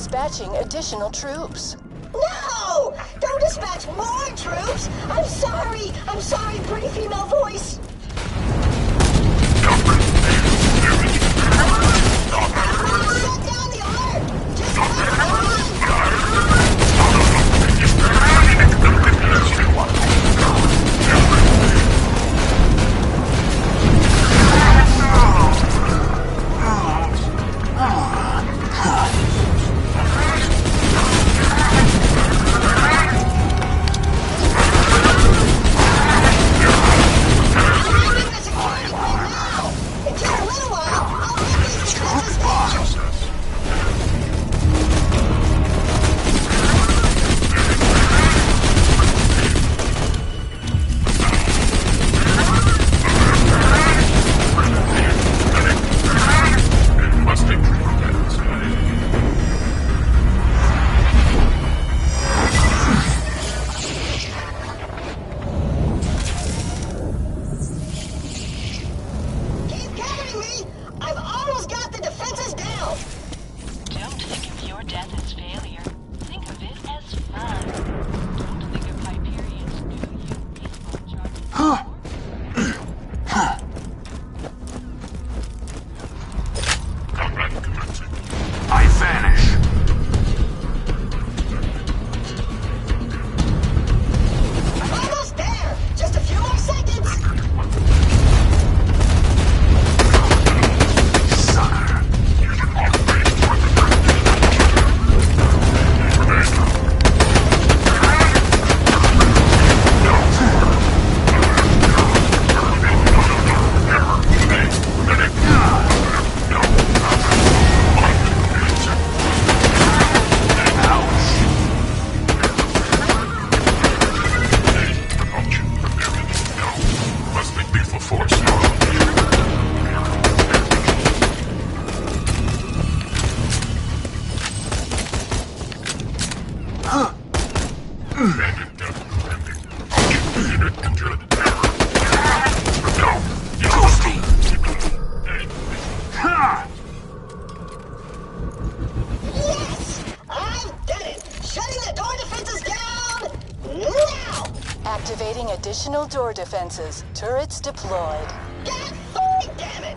Dispatching additional troops. No! Don't dispatch more troops! I'm sorry! I'm sorry, pretty female voice! Shut down the art! Just Activating additional door defenses. Turrets deployed. God fucking damn it!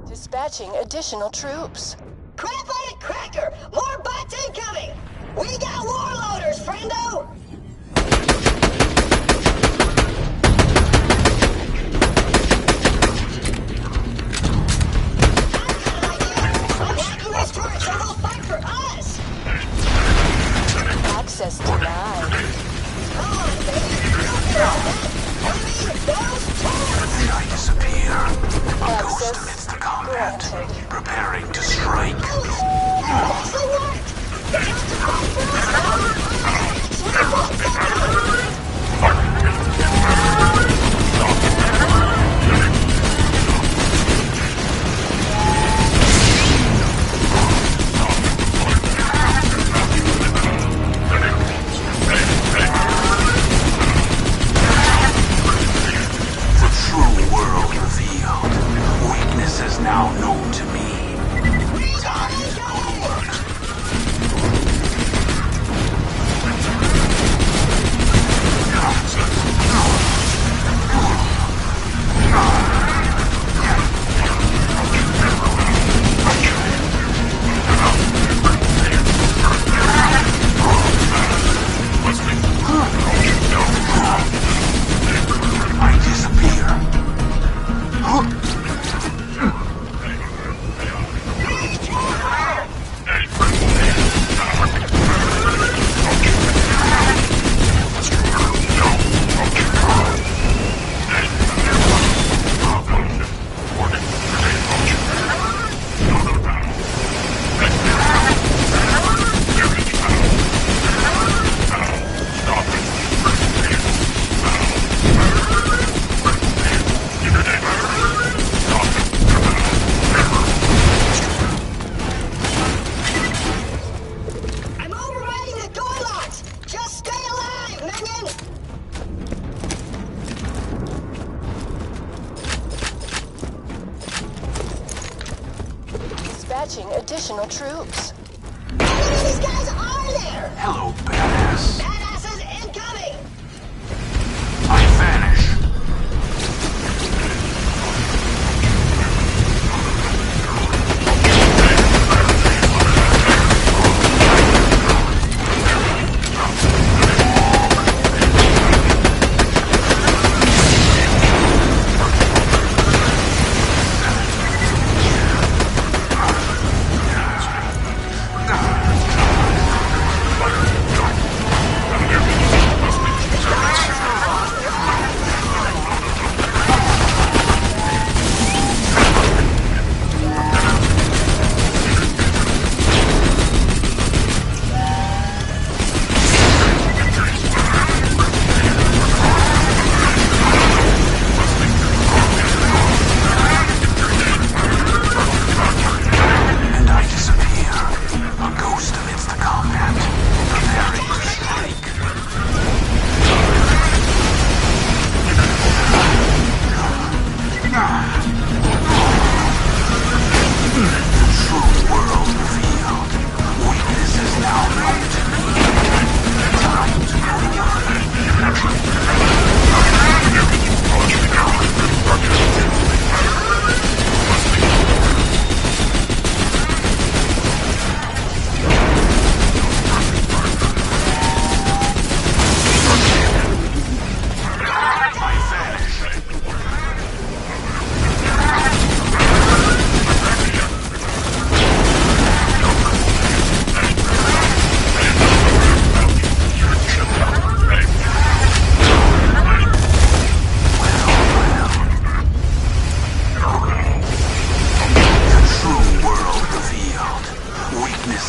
Dispatching additional troops. Crap on it, Cracker! More bots incoming! We got warloaders, friendo! Access denied. Did I disappear? A ghost amidst the combat, preparing to strike. Now known to me. Time dispatching additional troops. How many of these guys are there? Hello, badass. Badasses incoming! I vanish.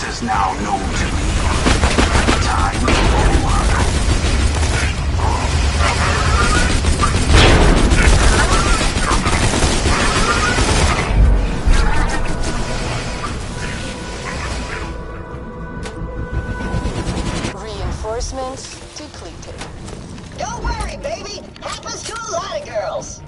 Is now known to me. Time over. Reinforcements depleted. Don't worry, baby. Happens to a lot of girls.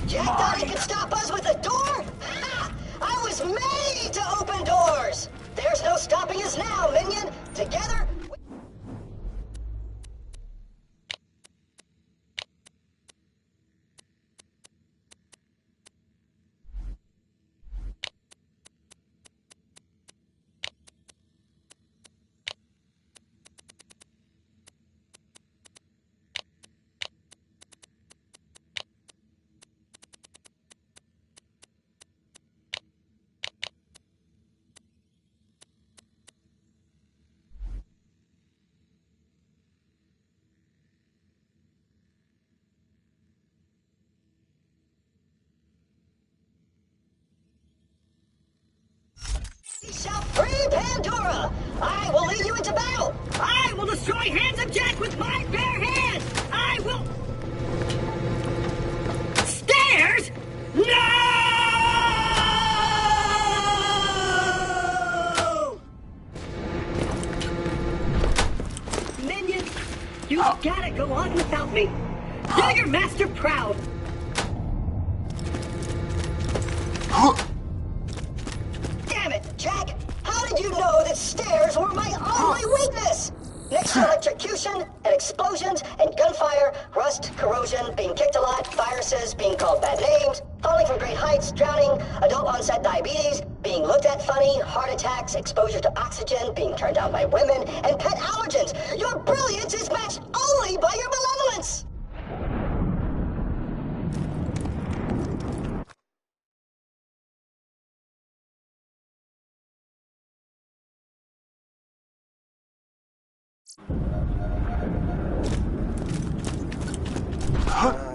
Jack thought he could stop us with a door? Ha! I was made to open doors! There's no stopping us now, minion! Together, we shall free Pandora! I will lead you into battle! I will destroy Hands of Jack with my bare hands! I will... Stairs? No! Minions, you've gotta go on without me. Do your master proud. Damn it, Jack! How did you know that stairs were my only weakness? Next to electrocution, and explosions, and gunfire, rust, corrosion, being kicked a lot, viruses, being called bad names, falling from great heights, drowning, adult onset diabetes, being looked at funny, heart attacks, exposure to oxygen, being turned down by women, and pet allergens. Your brilliance is matched only by your malevolence!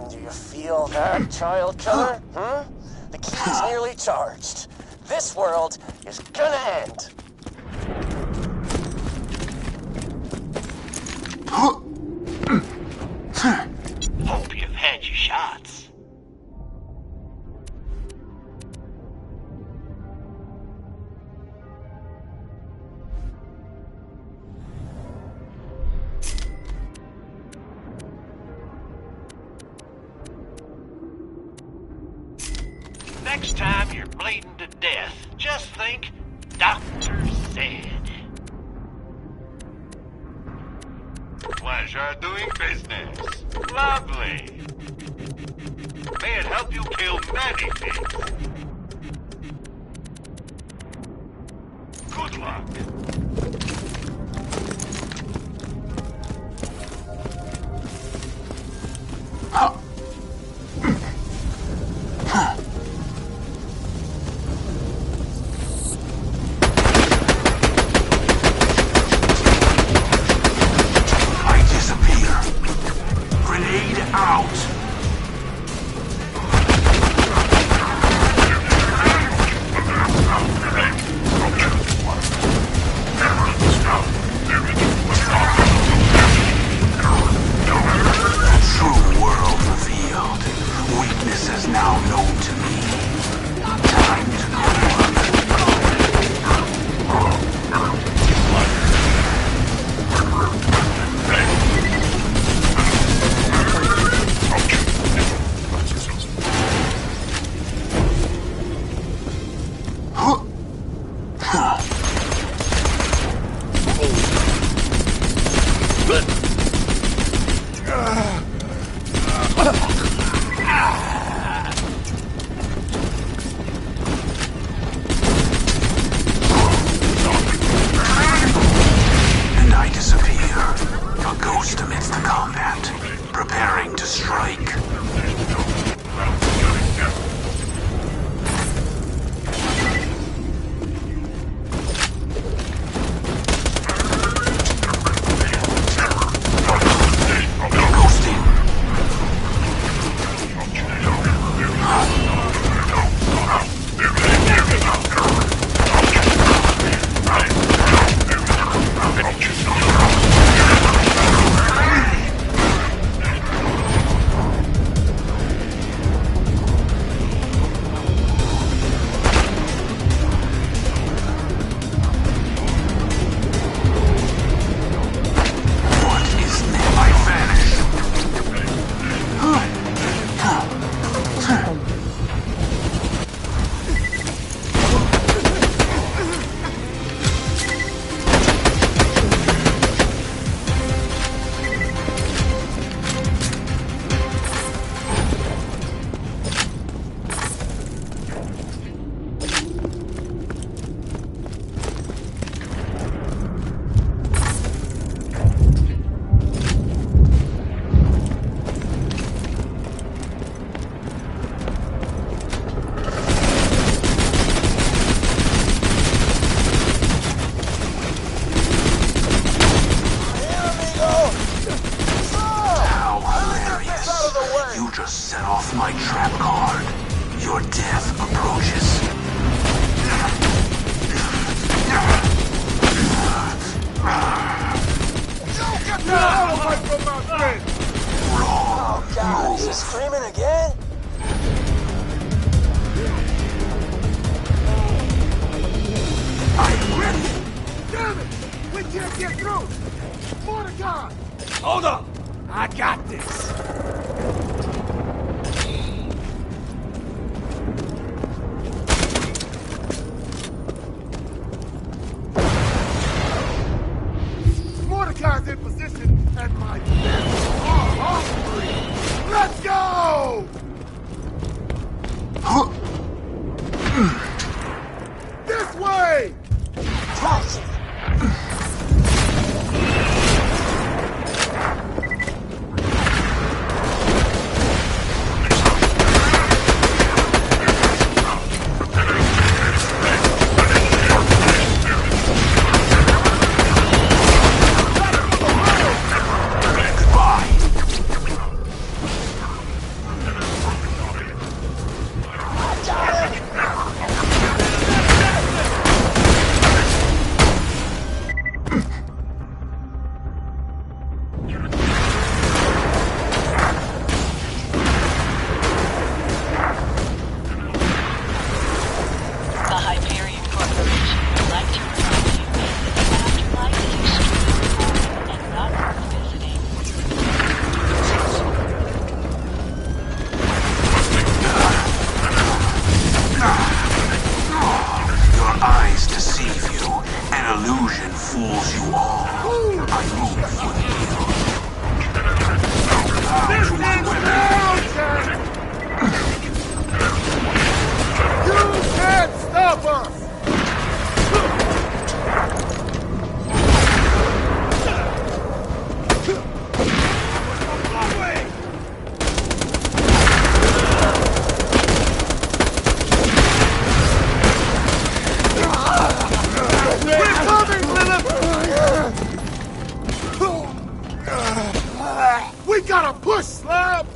Do you feel that, child killer? The key's nearly charged. This world is gonna end. Hope you've had your shots. next time you're bleeding to death, just think, doctor said. Pleasure doing business. Lovely. May it help you kill many things. Good luck. I disappear. Grenade out. True world revealed. Weakness is now known to me. Time to and I disappear. A ghost amidst the combat, preparing to strike. Ghosting. What is next? I vanish. How hilarious. You just set off my trap card. Your death approaches. Get the hell away from my friend! Wrong. God, is he screaming again? I am ready. Damn it! We can't get through! Mordecai! Hold up! I got this! Mordecai's in position, and my men are hungry! Let's go! This way! Slap!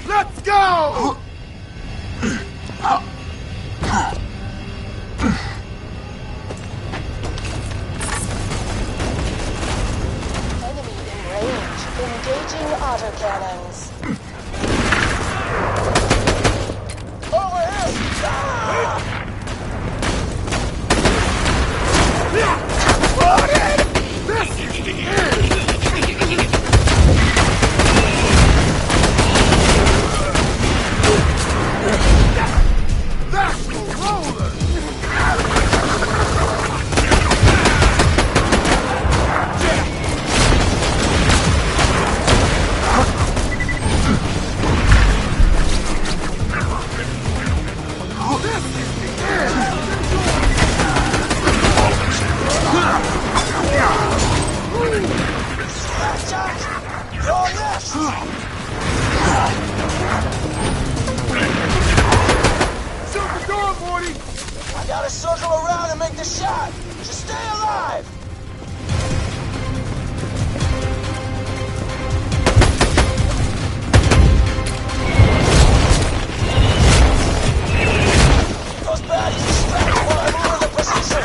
Let's go! Enemy in range. Engaging autocannons. Over here! This is the end! That's the roller! This is the end! Jack! You're next! Shoot the door, Morty! I gotta circle around and make the shot! Just stay alive! Those baddies distract while I move into position!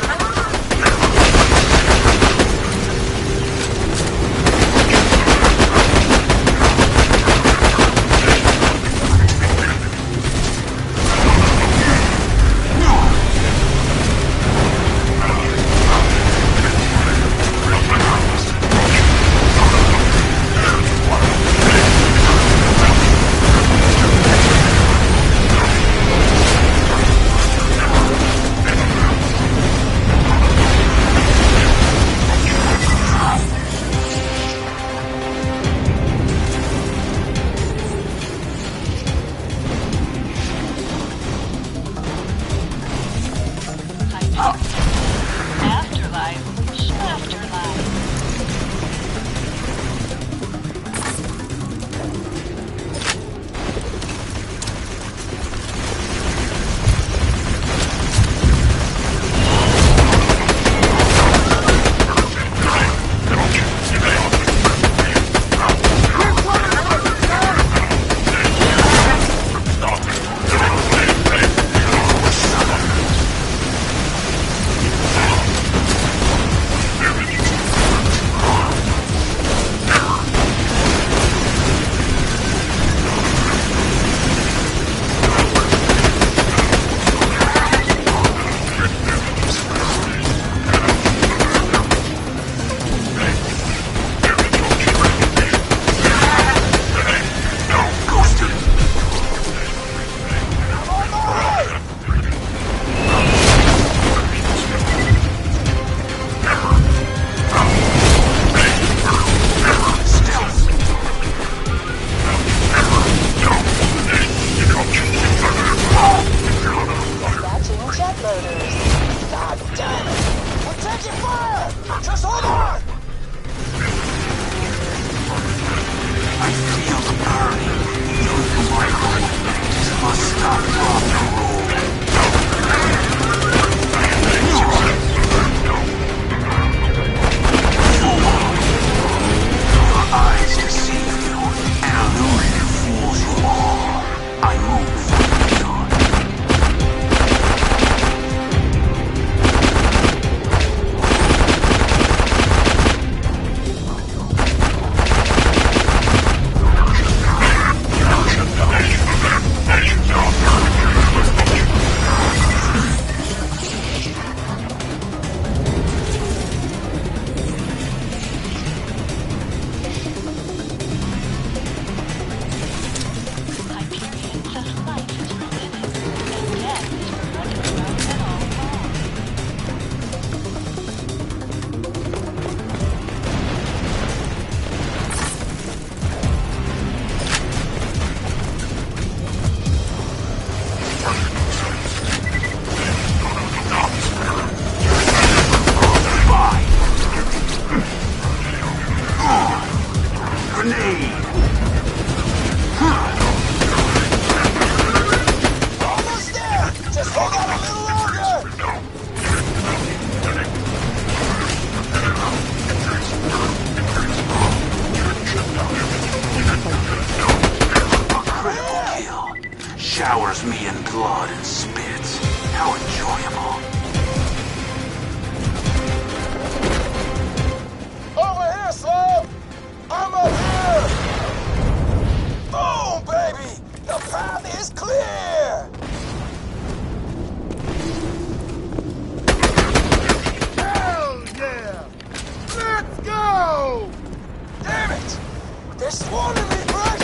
They're swarming me, Brick!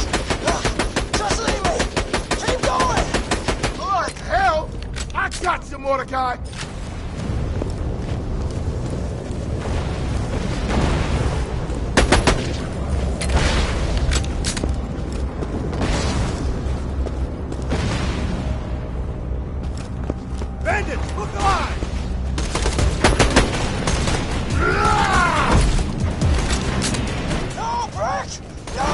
Just leave me! Keep going! Like hell! I got you, Mordecai! Bandits, look alive! No, Brick! No!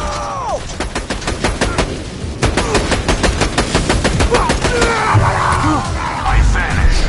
I vanish.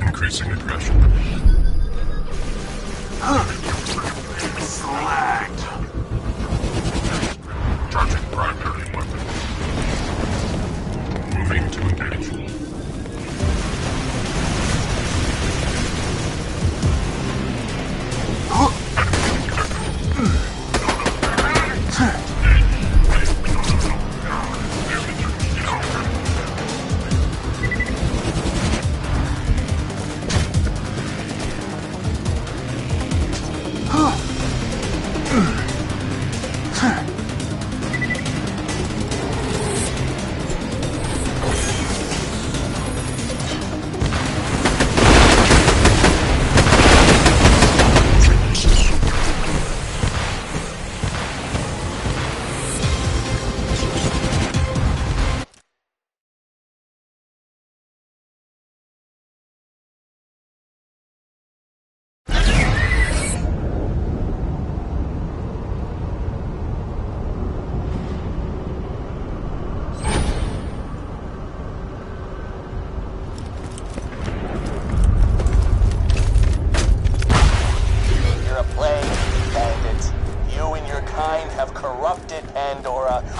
Increasing aggression. Slacked. Charging primary weapon. Moving to engage.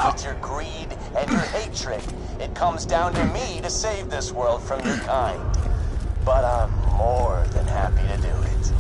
With your greed and your hatred, it comes down to me to save this world from your kind. But I'm more than happy to do it.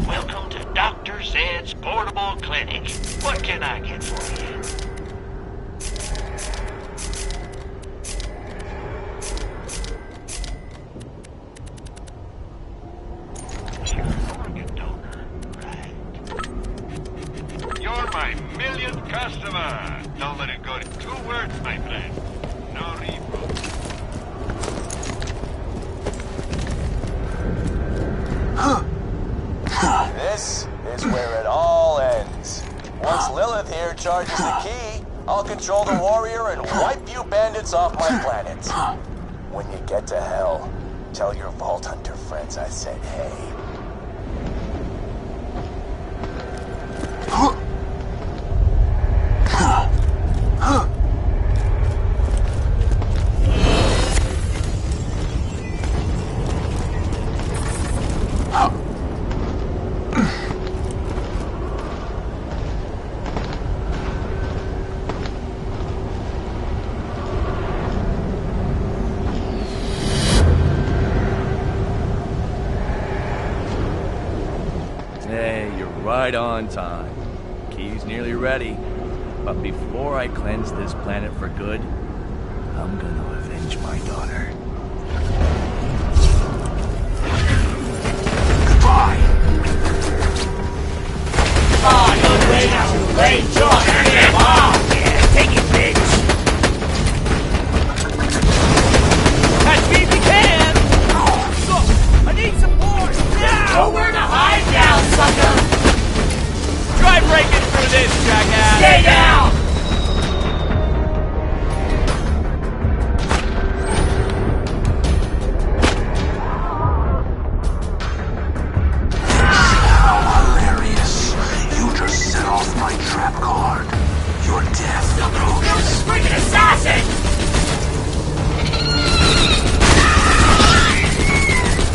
Welcome to Dr. Zed's Portable Clinic. What can I get for you? Organ donor, right. You're my millionth customer. Don't let it go to 2 words, my friend. No reboot. This is where it all ends. Once Lilith here charges the key, I'll control the warrior and wipe you bandits off my planet. When you get to hell, tell your Vault Hunter friends I said hey. Hey, you're right on time. Key's nearly ready. But before I cleanse this planet for good, I'm gonna avenge my daughter. Goodbye. Oh, you're way too late, John. Yeah, take it, bitch. Catch me if you can! So, I need some more! Now! Nowhere to hide now, sucker. Try breaking through this, jackass! Stay down. How hilarious. You just set off my trap card. Your death approaches. Freaking assassin.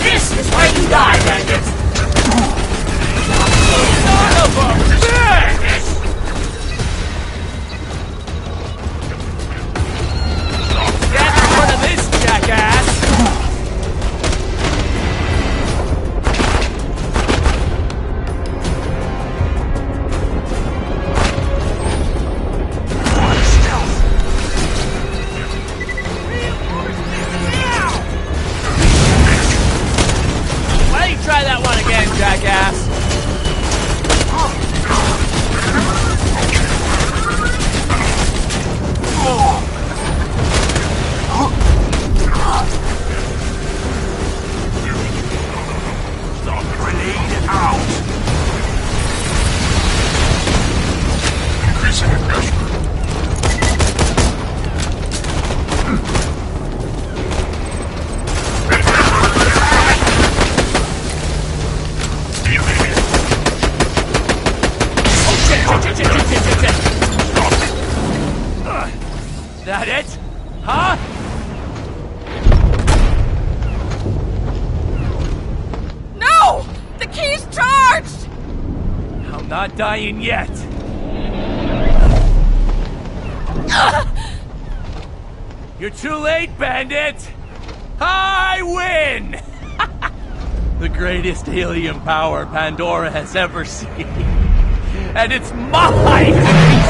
This is where you die, bandit. Son of a bitch! Get in front of this, jackass! What stealth? Why don't you try that one again, jackass? Grenade out. Increasing aggression. That it? Huh? No! The key's charged! I'm not dying yet. You're too late, bandit! I win! The greatest alien power Pandora has ever seen. And it's mine!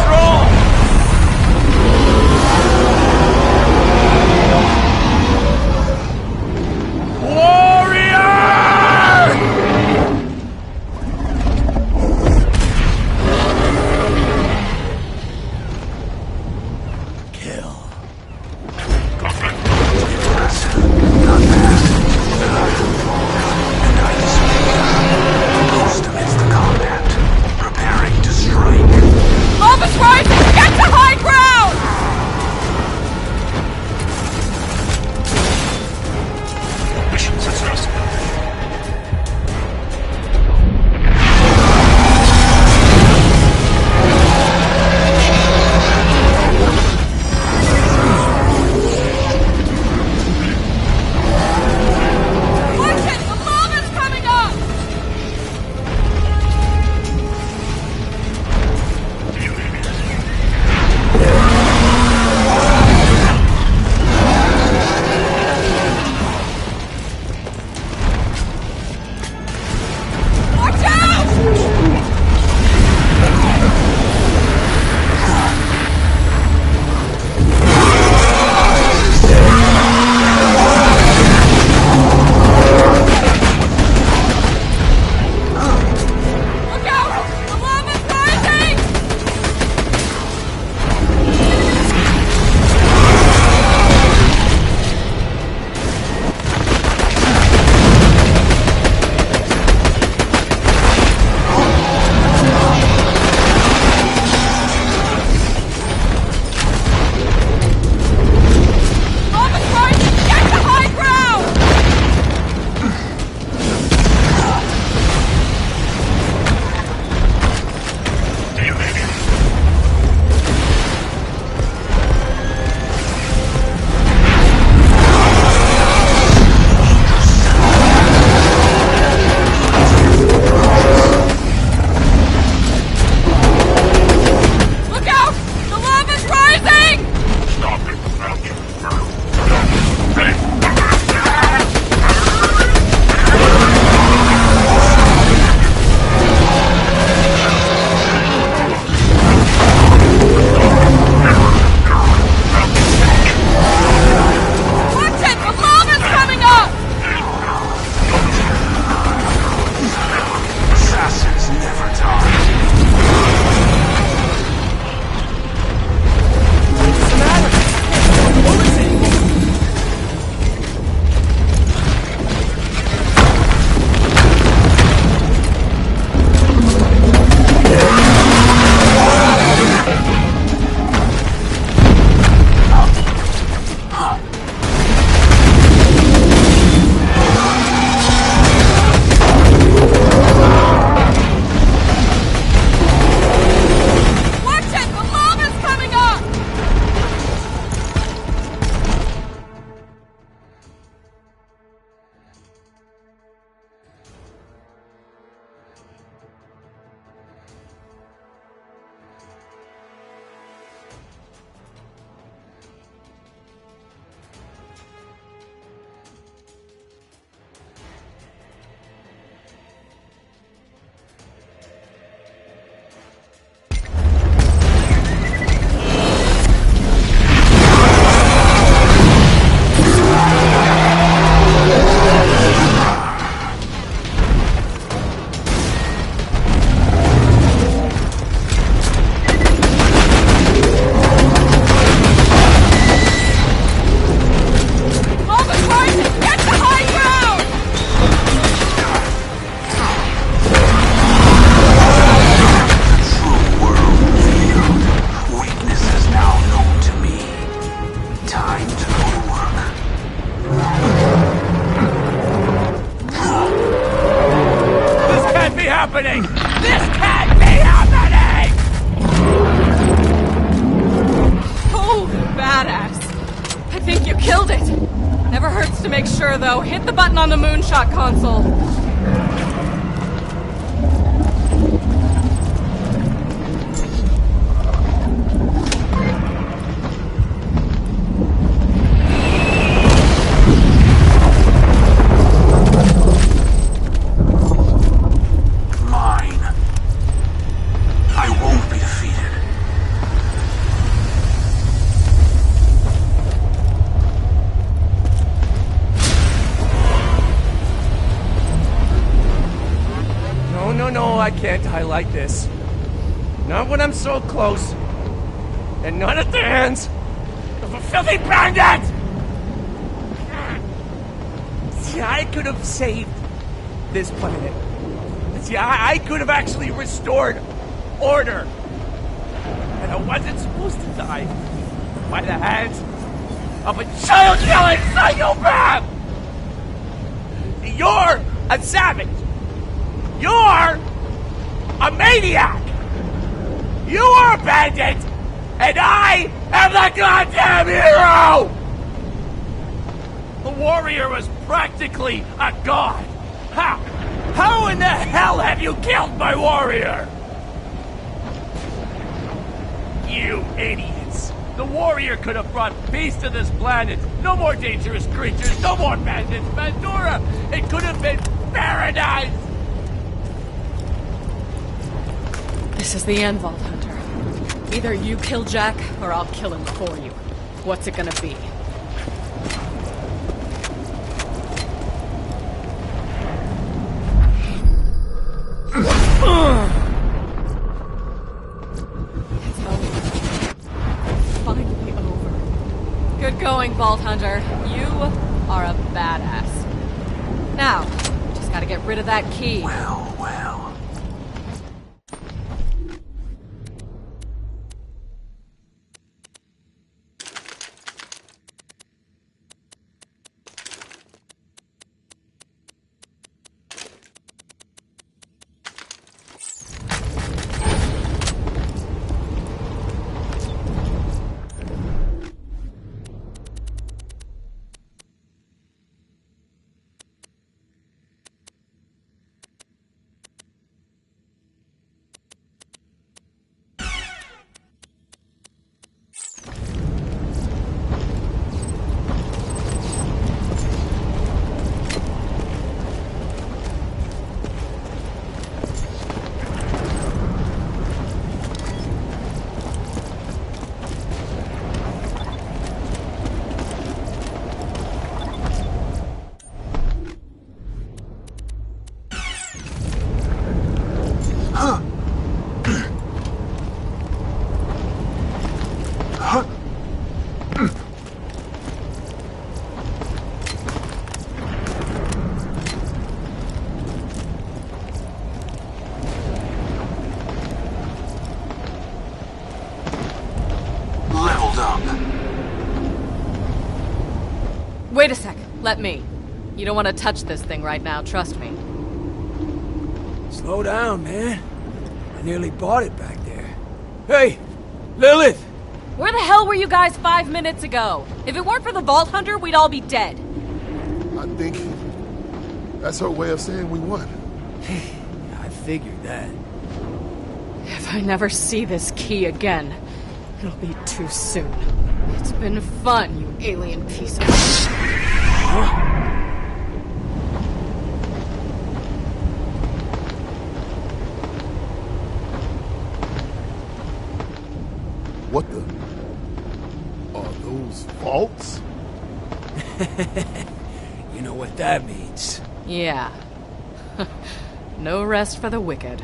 over, though. Hit the button on the moonshot console. I can't highlight this. Not when I'm so close. And not at the hands of a filthy bandit! See, I could have saved this planet. See, I could have actually restored order. And I wasn't supposed to die by the hands of a child-killing psychopath! You're a savage! You're a maniac! You are a bandit! And I am the goddamn hero! The warrior was practically a god! How in the hell have you killed my warrior? You idiots! The warrior could have brought peace to this planet! No more dangerous creatures, no more bandits, Pandora! It could have been paradise! This is the end, Vault Hunter. Either you kill Jack, or I'll kill him for you. What's it gonna be? It's over. Finally over. Good going, Vault Hunter. You are a badass. Now, just gotta get rid of that key. Well. Wait a sec. Let me. You don't want to touch this thing right now, trust me. Slow down, man. I nearly bought it back there. Hey, Lilith! Where the hell were you guys 5 minutes ago? If it weren't for the Vault Hunter, we'd all be dead. I think that's her way of saying we won. I figured that. If I never see this key again, it'll be too soon. It's been fun, you alien piece of... What the? Are those vaults? You know what that means. Yeah. No rest for the wicked.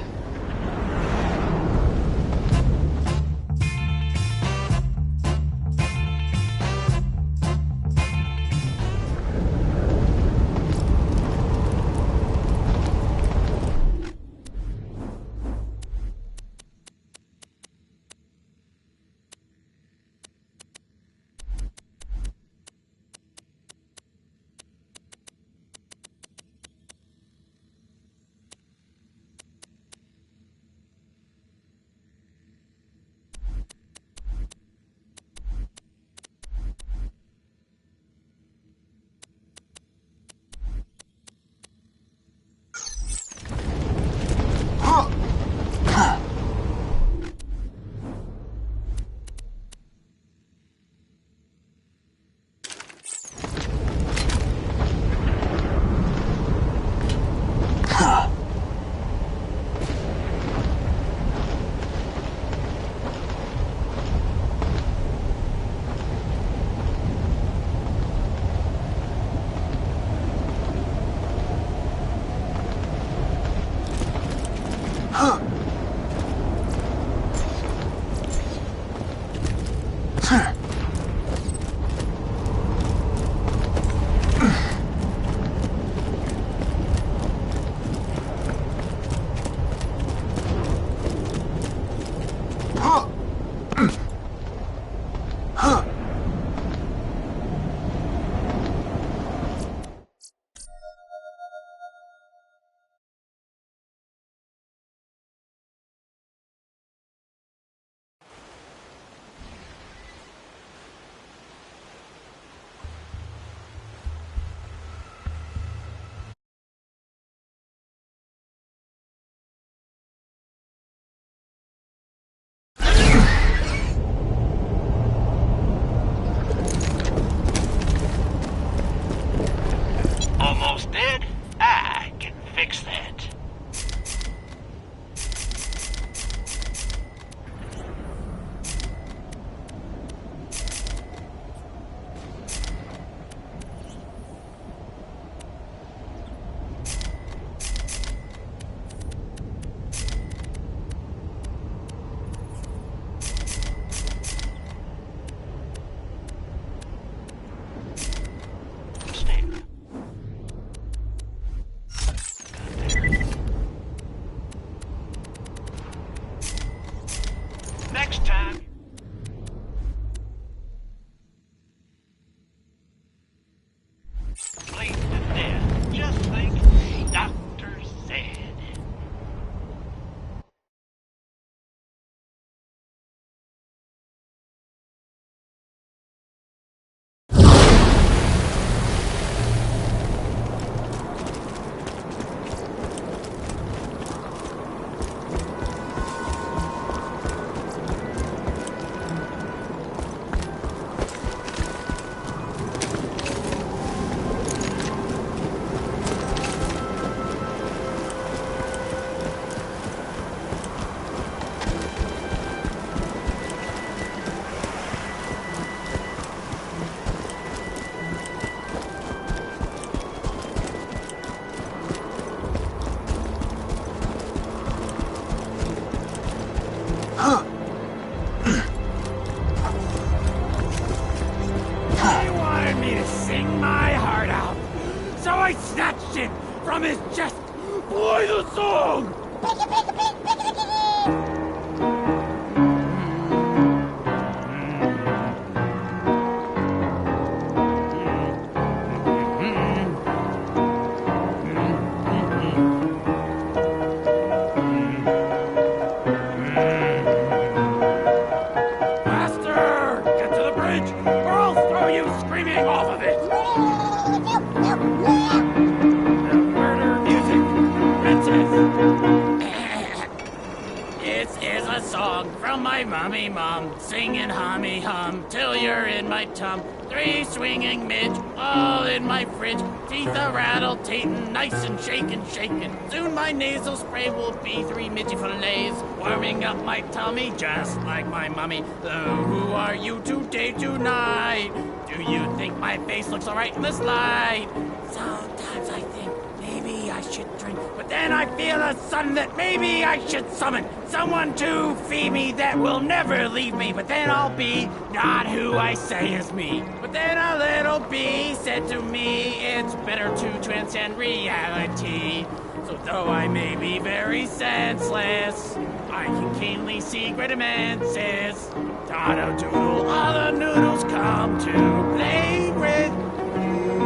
from my mummy mum, singing hummy hum till you're in my tum. 3 swinging midge, all in my fridge. Teeth a rattle, tatin', nice and shakin', shakin'. Soon my nasal spray will be 3 midgy fillets, warming up my tummy just like my mummy. Oh, who are you today, tonight? Do you think my face looks alright in this light? Sometimes I think maybe I should drink, but then I feel a sudden that maybe I should summon someone to feed me that will never leave me. But then I'll be not who I say is me. But then a little bee said to me, it's better to transcend reality. So though I may be very senseless, I can keenly see great immenses. Dodo doodle, all the noodles come to play with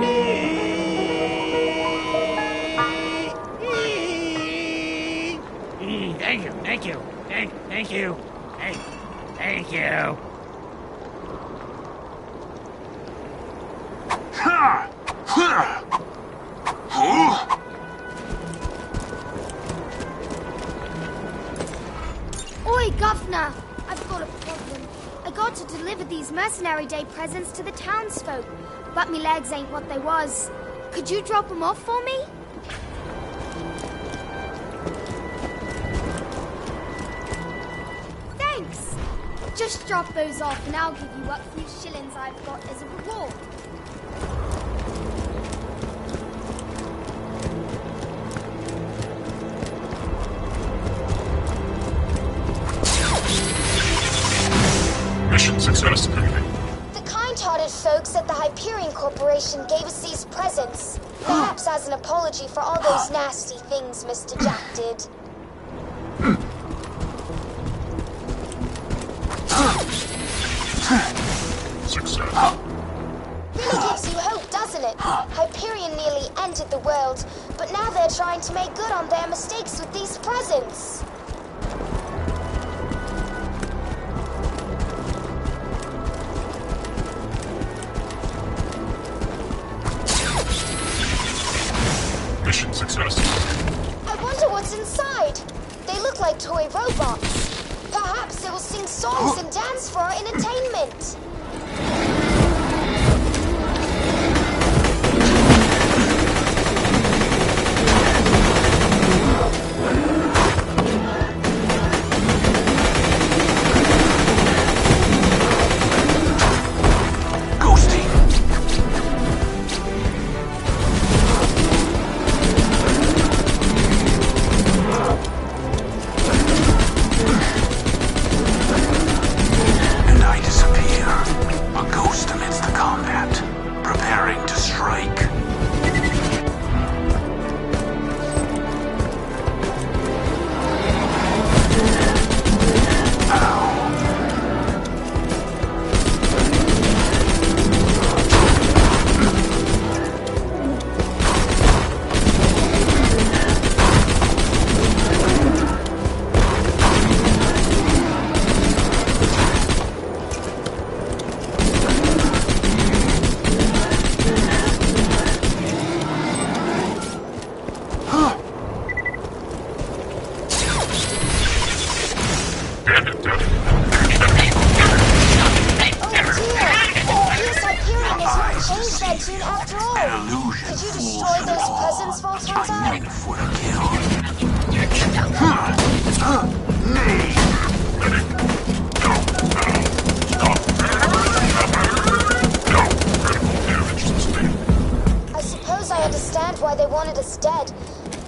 me. Thank you, thank you, thank you, thank you. Oi, Governor! I've got a problem. I got to deliver these Mercenary Day presents to the townsfolk, but me legs ain't what they was. Could you drop them off for me? Thanks! Just drop those off and I'll give you what few shillings I've got as a reward. Mission success. The kind-hearted folks at the Hyperion Corporation gave us these presents. Perhaps as an apology for all those nasty things Mr. Jack did. Success. Really gives you hope, doesn't it? Hyperion nearly ended the world, but now they're trying to make good on their mistakes with these presents. Mission success. I wonder what's inside. They look like toy robots. Perhaps they will sing songs and dance for our entertainment.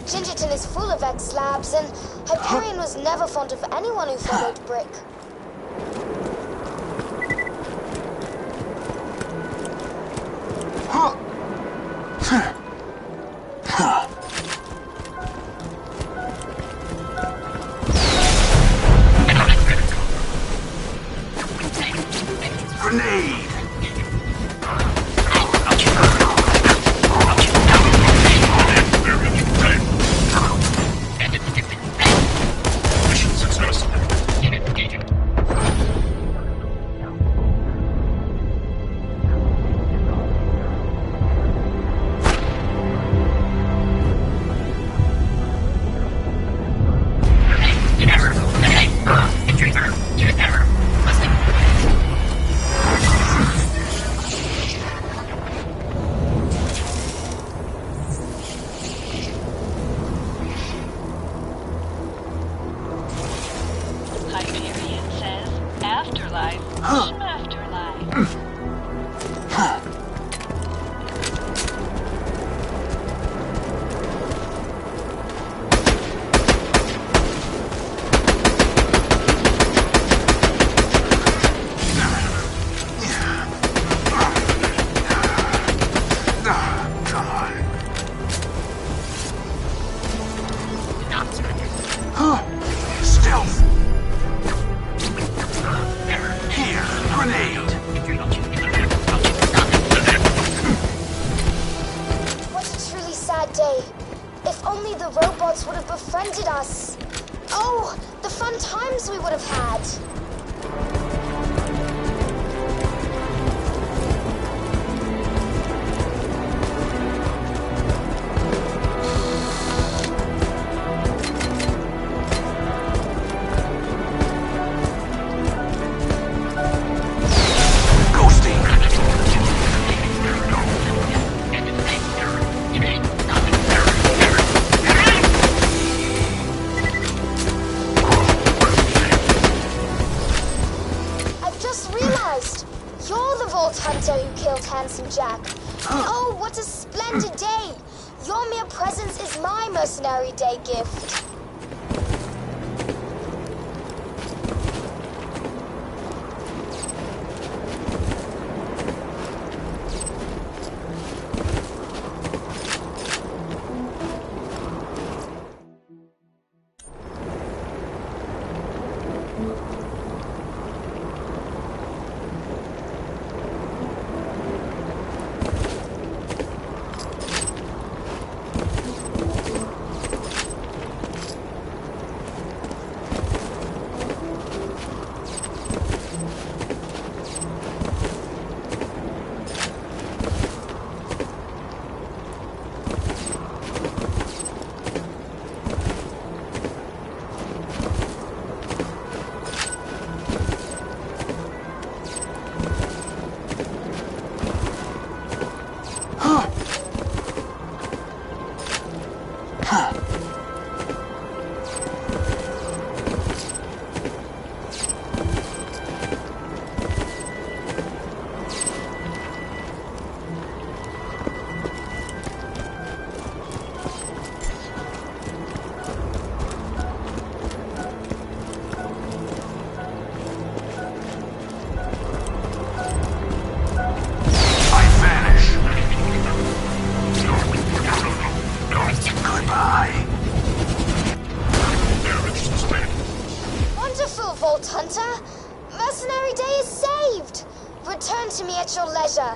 Gingerton is full of X-Labs, and Hyperion was never fond of anyone who followed Brick. Grenade! Afterlife. Afterlife. Stealth. Here, grenade. What a truly sad day. If only the robots would have befriended us. Oh, the fun times we would have had. Handsome Jack. Oh, what a splendid day! Your mere presence is my mercenary day gift. Hunter, Mercenary Day is saved! Return to me at your leisure.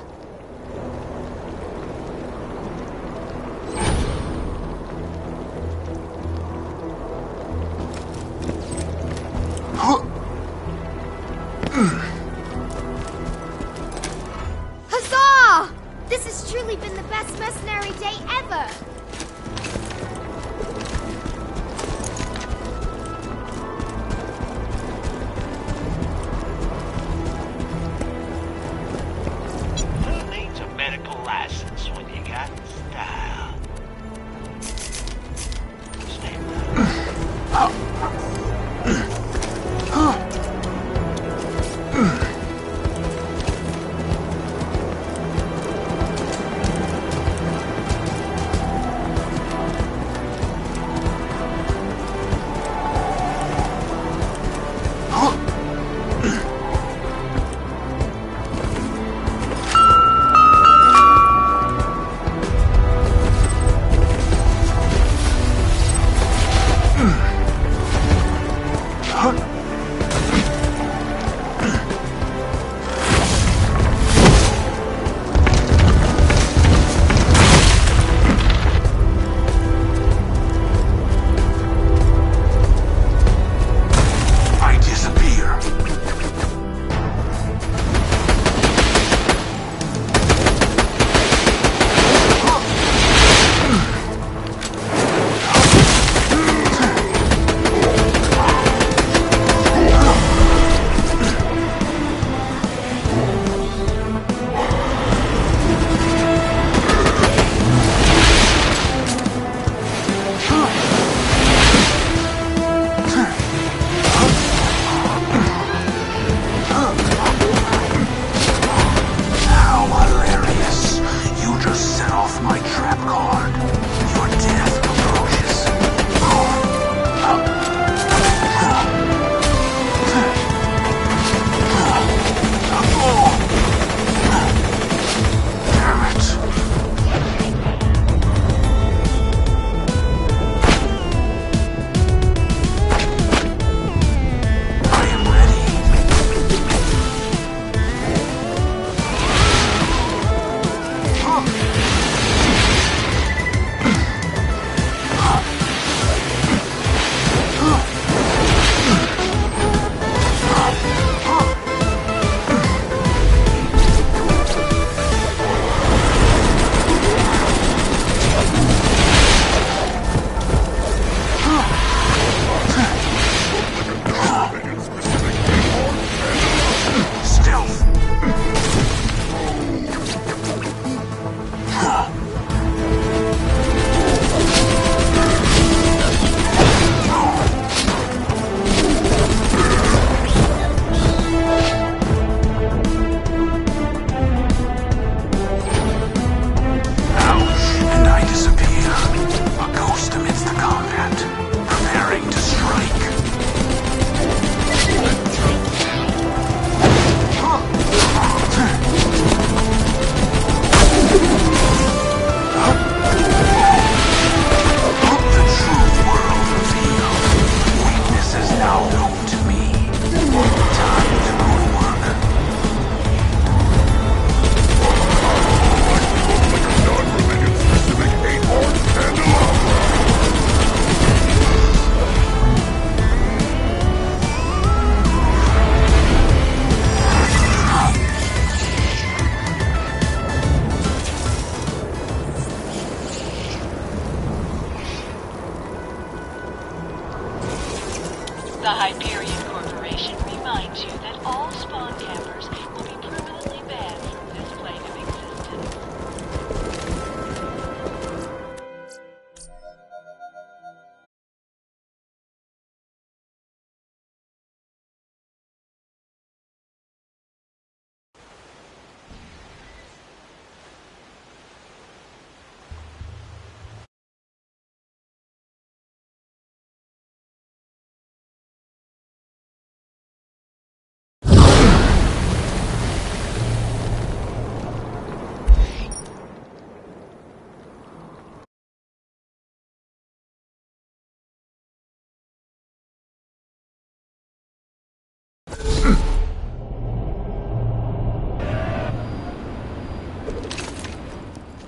Huzzah! This has truly been the best Mercenary Day ever!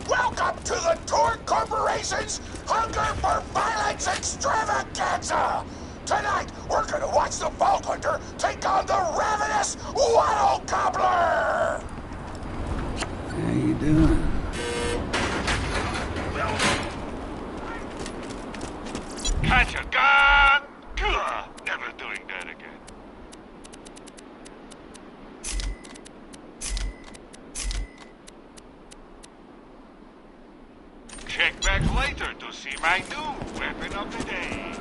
Welcome to the Torn Corporation's Hunger for Violence Extravaganza! Tonight, we're gonna watch the Vault Hunter take on the ravenous Waddle Gobbler! How you doing? Catch a gun! Never doing that again. Check back later to see my new weapon of the day.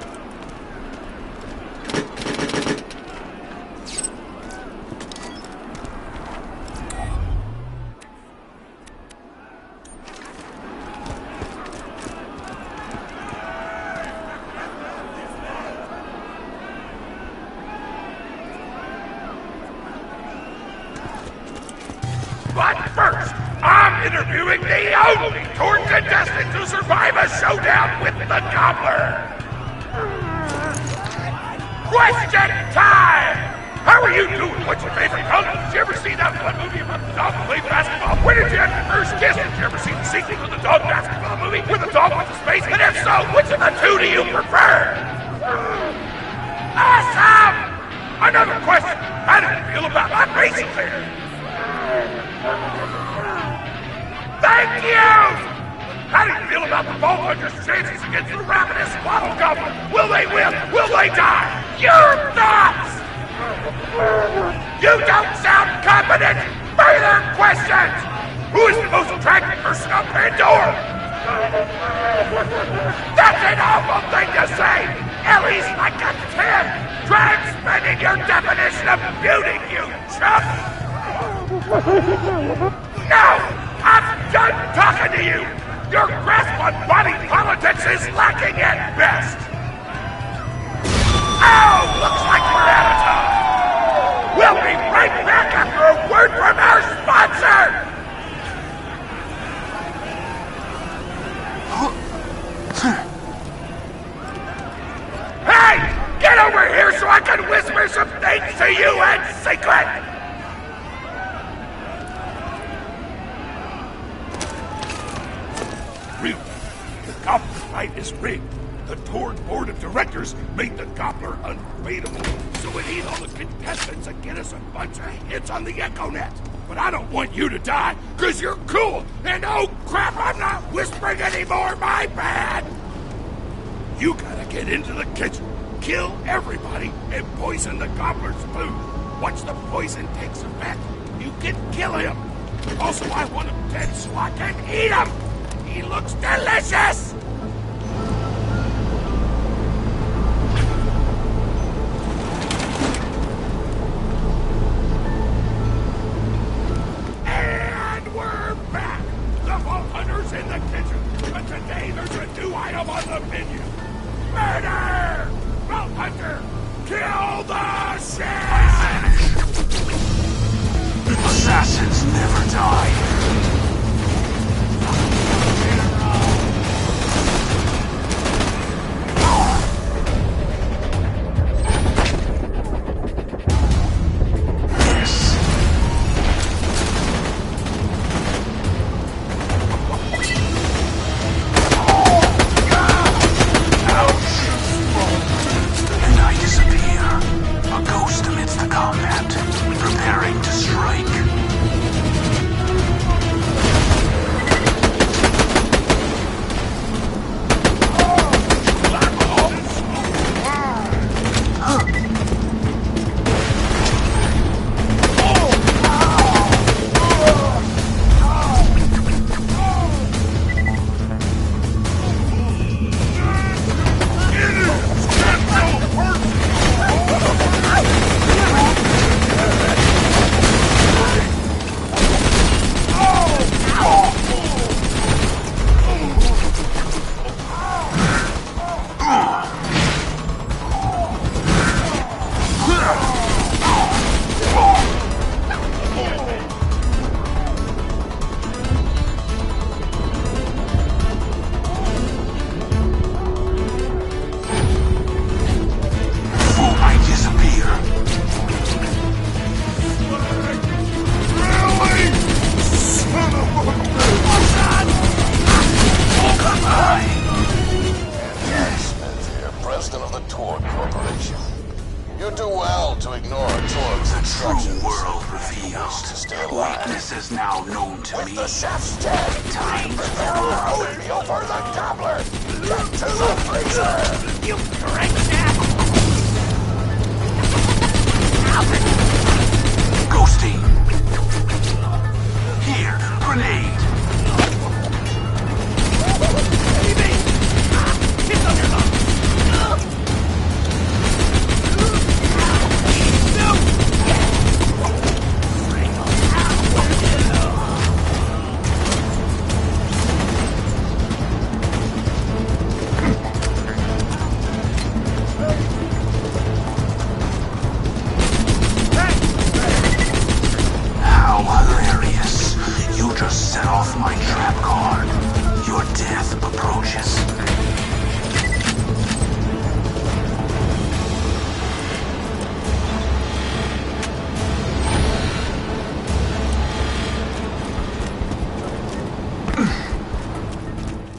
But first, I'm interviewing the only Torn contestant to survive a showdown with the Gobbler! Question time! How are you doing? What's your favorite color? Did you ever see that one movie about the dog who played basketball? When did you have your first kiss? Did you ever see the sequel to the dog basketball movie where the dog went to space? And if so, which of the two do you prefer? Awesome! Another question. How do you feel about my racing there? Thank you! How do you feel about the Vault Hunter's chances against the ravenous Waddle Gobbler? Will they win? Will they die? Your thoughts! You don't sound competent! Further questions! Who is the most attractive person on Pandora? That's an awful thing to say! Ellie's like a 10! Try expanding your definition of beauty, you chump! No! I'm done talking to you! Your grasp on body politics is lacking at best! Oh, looks like we're out of time! We'll be right back after a word from our sponsor! Hey! Get over here so I can whisper some things to you in secret! The Gobbler fight is rigged. The Torn Board of Directors made the Gobbler unbeatable, so we need all the contestants to get us a bunch of hits on the EchoNet. But I don't want you to die, because you're cool, and oh crap, I'm not whispering anymore, my bad! You gotta get into the kitchen, kill everybody, and poison the Gobbler's food. Once the poison takes effect, you can kill him. Also, I want him dead so I can eat him! He looks delicious! And we're back! The Vault Hunter's in the kitchen, but today there's a new item on the menu. Murder! Vault Hunter, kill the shit! Assassins never die. is now known to With me. the chef's dead, Time to prepare our oatmeal for the gobbler. Get to the freezer. You crank Ghosty. Here, grenade. How hilarious. You just set off my trap card. Your death approaches.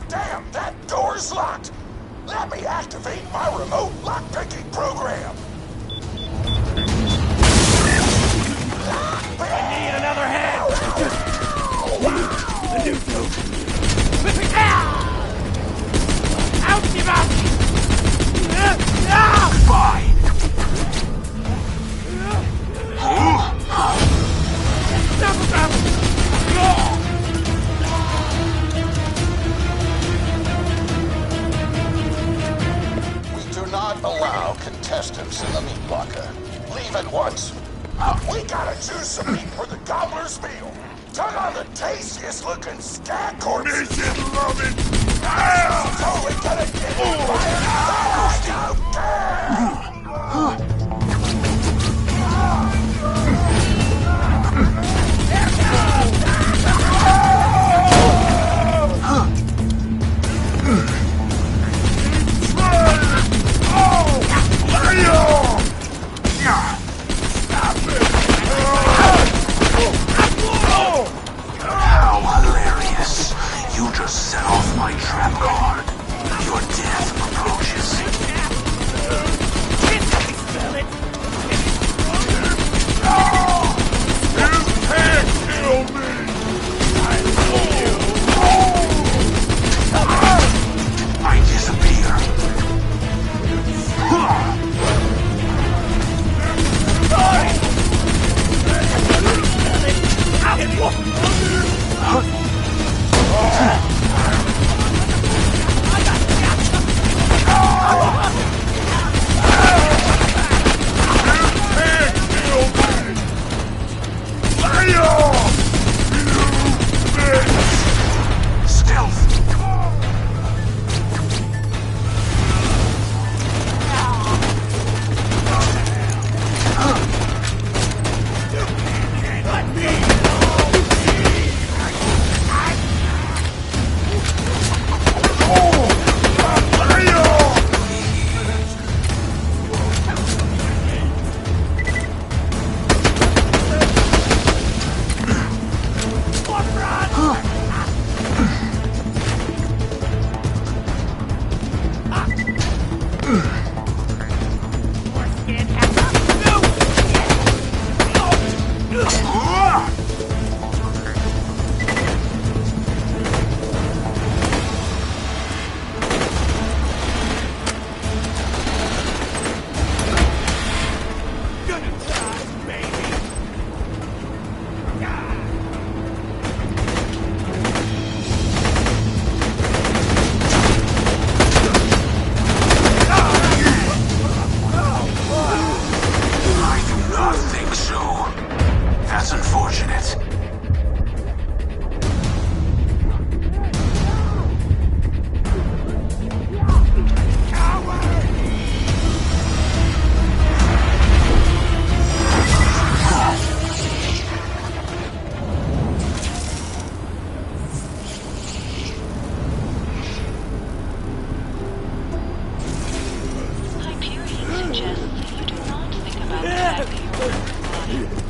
Damn, that door's locked. Let me activate my remote lock-picking program. Need another head! The new dude! Ouchie bouchie! Goodbye. Double double! We do not allow contestants in the meat locker. Leave at once. We gotta choose some meat for the gobbler's meal. Tug on the tastiest looking scat corpse. Mission loving. Totally gonna get fired. How hilarious. You just set off my trap card. Your death approaches. I disappear. Stealth.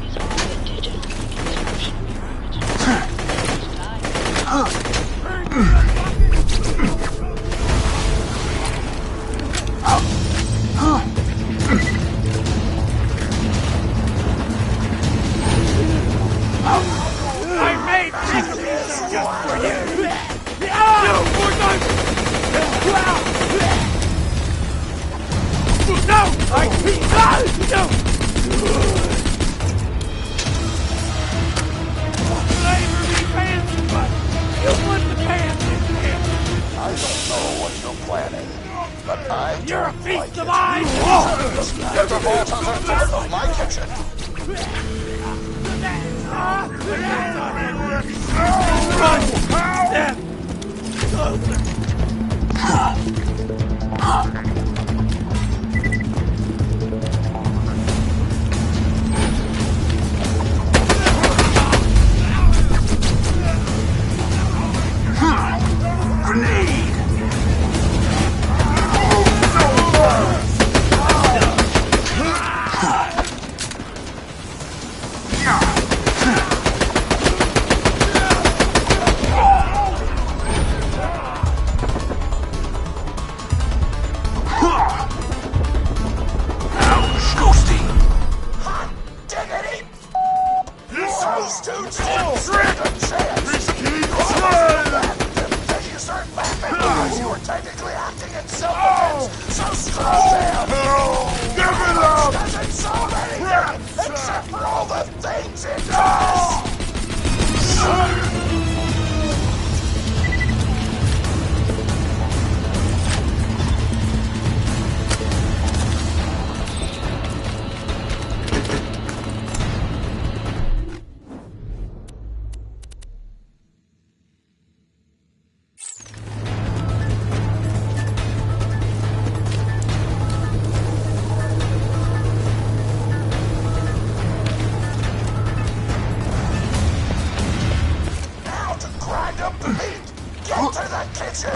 Is all the digits in the construction I don't know what you're planning, but I You're a don't feast like of it. eyes! Get the vault hunter out of my kitchen. Grenade! Ouch, Ghosty! Hot diggity! Those dudes didn't stand a chance! Then you start laughing because you were technically acting in self-defense, so screw them! Give it up! Doesn't solve anything except for all the things it does! Now to grind up the meat! Get to the kitchen!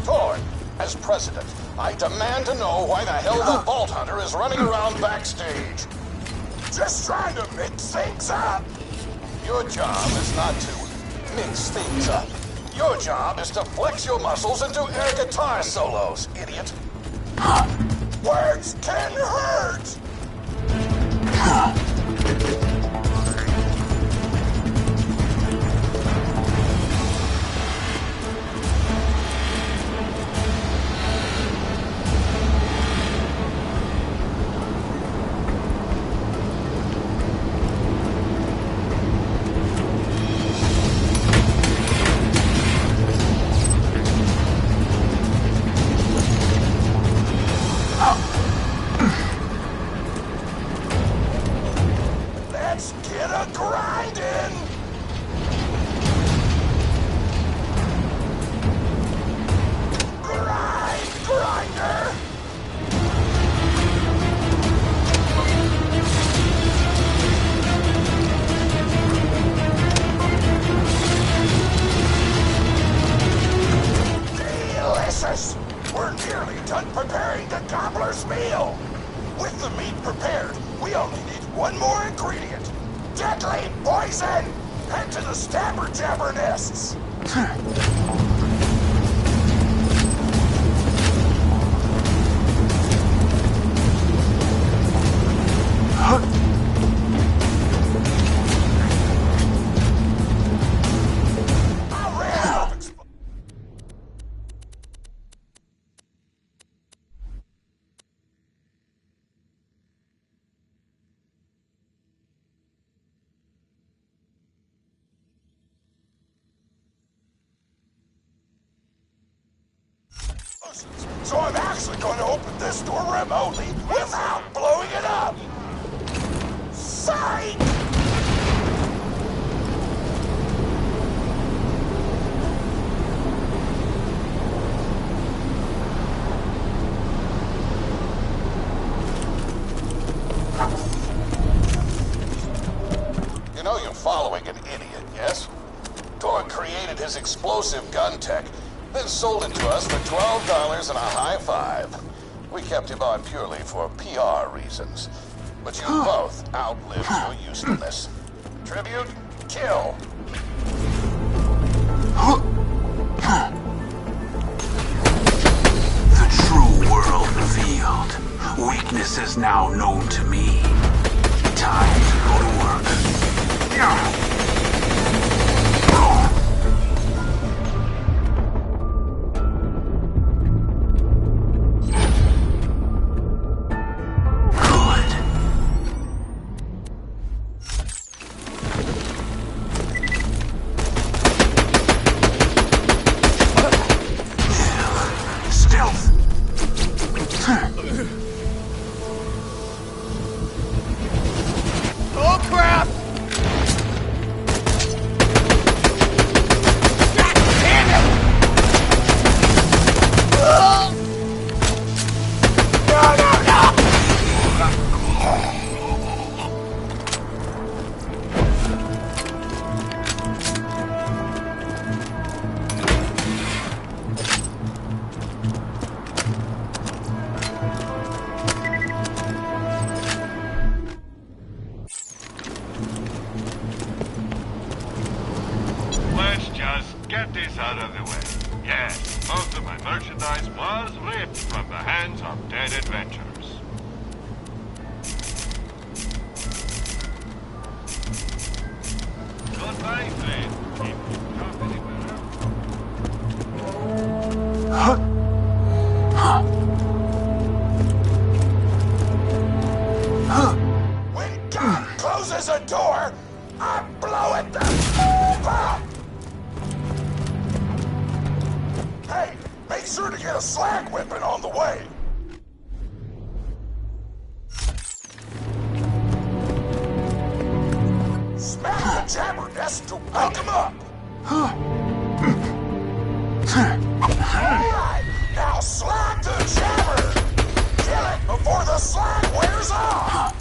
Thorn, as president, I demand to know why the hell the Vault Hunter is running around backstage. Just trying to mix things up. Your job is not to mix things up. Your job is to flex your muscles and do air guitar solos, idiot. Words can hurt! Let's get a grindin'! Grinder! Delicious! We're nearly done preparing the gobbler's meal! With the meat prepared, we only need one more ingredient. Deadly poison! Head to the stabber jabber nests! I ran out of exp- So I'm actually going to open this door remotely without blowing it up! Psych! You know you're following an idiot, yes? Thor created his explosive gun tech, then sold it to us for $12 and a high five. We kept him on purely for PR reasons. But you both outlived your usefulness. Tribute, kill. The true world revealed. Weakness is now known to me. Time to go to work. get this out of the way. Yes, most of my merchandise was ripped from the hands of dead adventurers. Goodbye, friend. Keep your company When God closes a door, I blow it the f up! Hey, make sure to get a slag whipping on the way. Smack the jabber nest to wake him up. Alright, now slag the jabber. Kill it before the slag wears off.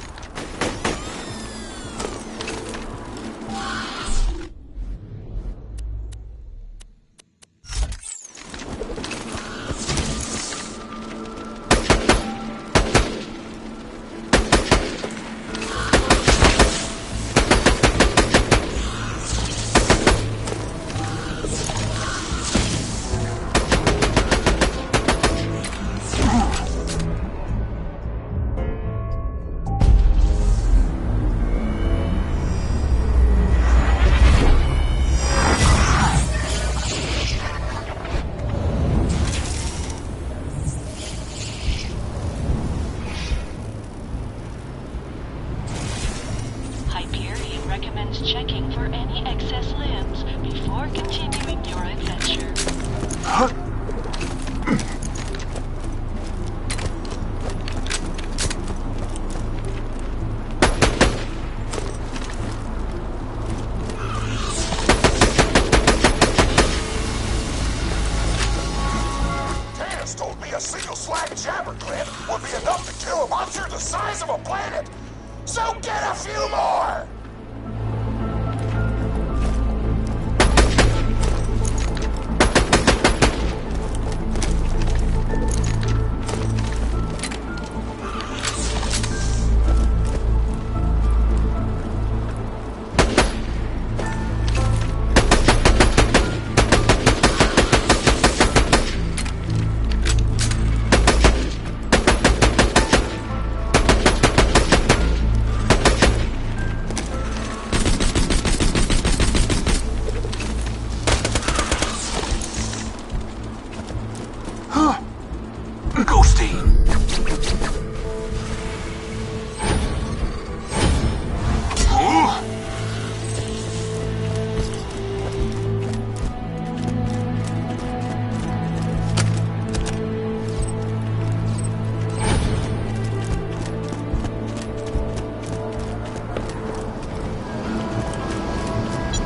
Hyperion recommends checking for any excess limbs before continuing your adventure. Tannis told me a single slag jabber clip would be enough to kill a monster the size of a planet. So get a few more!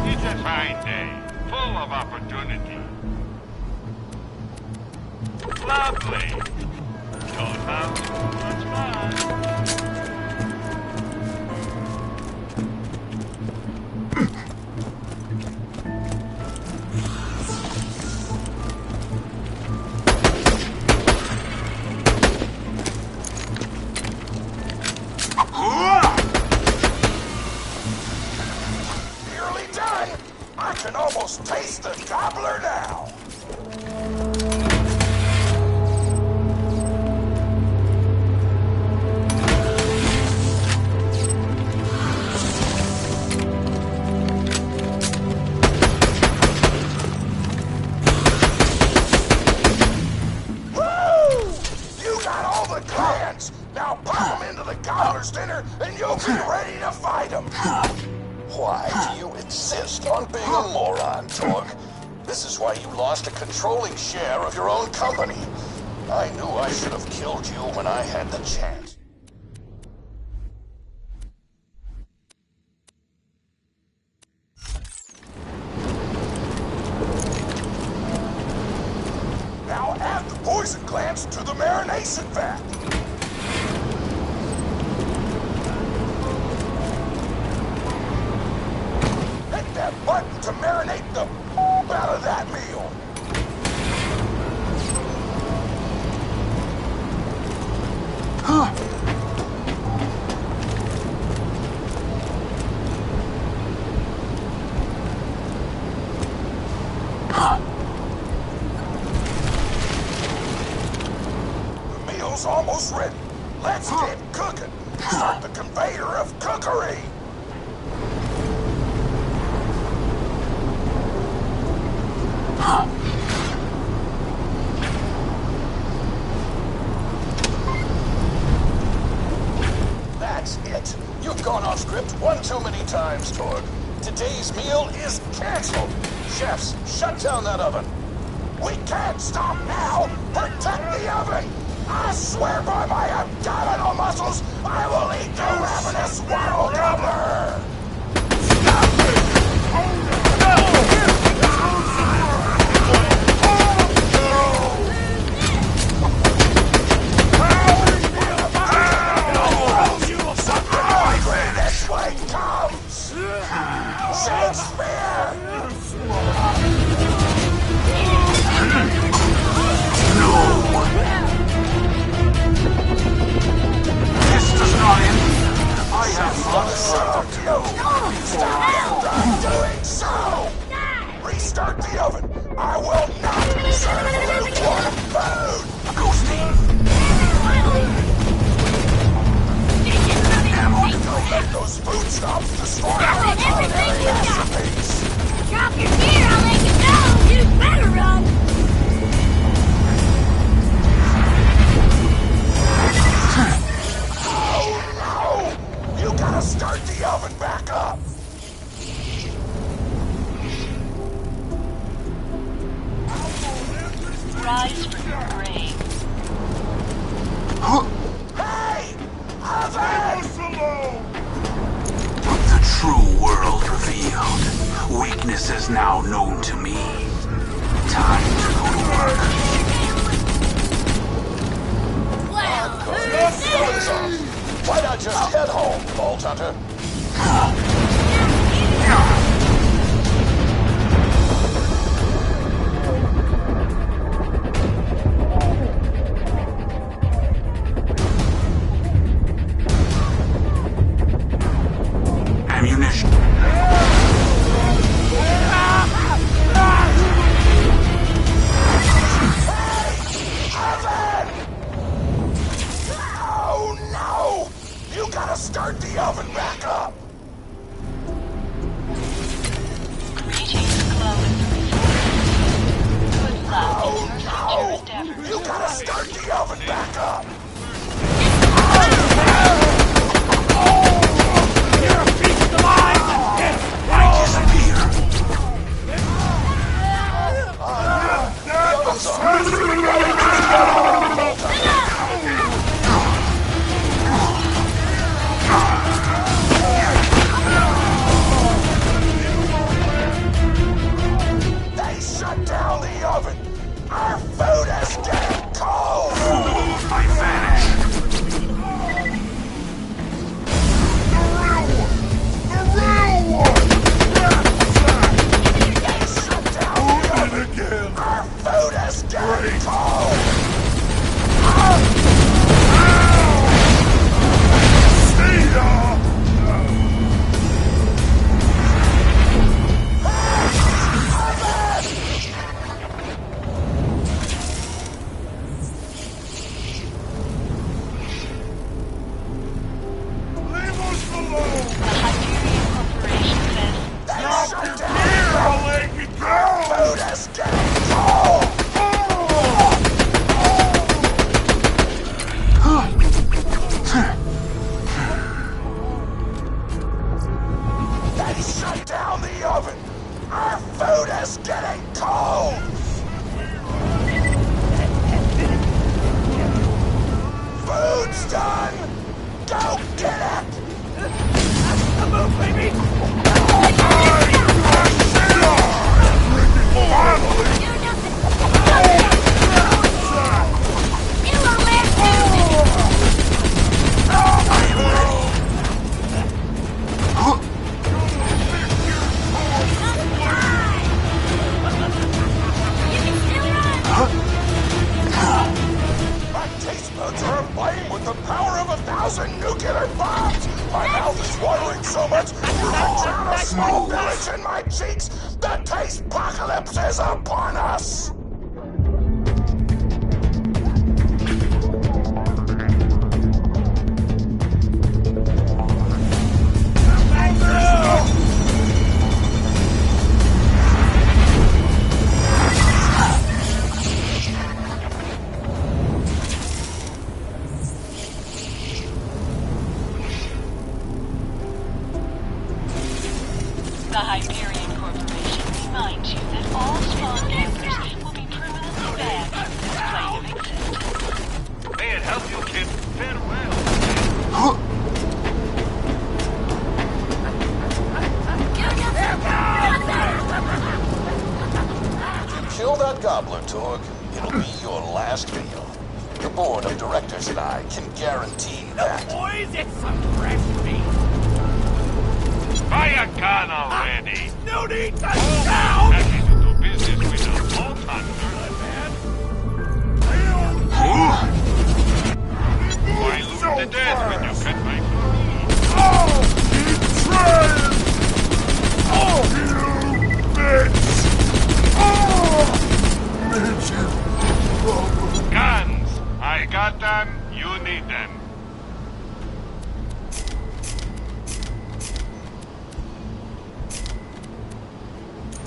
It's a fine day, full of opportunity. Lovely. Don't have too much fun. Nearly done! I can almost taste the gobbler now! Woo! You got all the clans! Now pop them into the gobbler's dinner and you'll be ready to fight them! Why do you insist on being a moron, Torque? This is why you lost a controlling share of your own company. I knew I should have killed you when I had the chance. Now add the poison glands to the marination vat. Hit that button to marinate the out of that meal. enough written. Let's get cooking. Start the conveyor of cookery. That's it. You've gone off script one too many times, Torg. Today's meal is canceled. Chefs, shut down that oven. We can't stop now! Protect the oven! I swear by my abdominal muscles, I will eat the ravenous world cover! This way comes! Shakespeare! I have not served you! Stop doing so! Restart the oven! I will not serve lukewarm food! Ghosty! Don't let those food stops destroy our culinary masterpiece! Drop your gear, I'll let you know! You better run! You gotta start the oven back up! Rise from your grave. Hey! Oven! The true world revealed. Weakness is now known to me. Time to go to work. Well, who's there? Why not just head home, Vault Hunter? Ammunition. Start the oven back up! Greetings, Chloe. Good luck in your future endeavors. You gotta start the oven back up! You're a beast of mine! I disappear. They shut down the oven! Our food is getting cold! I vanish. They shut down the oven! Again. Our food is getting cold! Smoke bullets in my cheeks! The taste apocalypse is upon us! The Hyperion Corporation reminds you that all spawn campers will be permanently banned from this plane of existence. May it help you, kid. Farewell. Kill that gobbler, Torg. It'll be your last meal. The board of directors and I can guarantee that. Boys, it's some fresh meat. Buy a gun already. No need to Oh, shout! happy to do business with a vault hunter. Why lose the dead when you can fight for me? Oh, betrayed! Oh, you bitch! Oh, midget! Guns! I got them, you need them.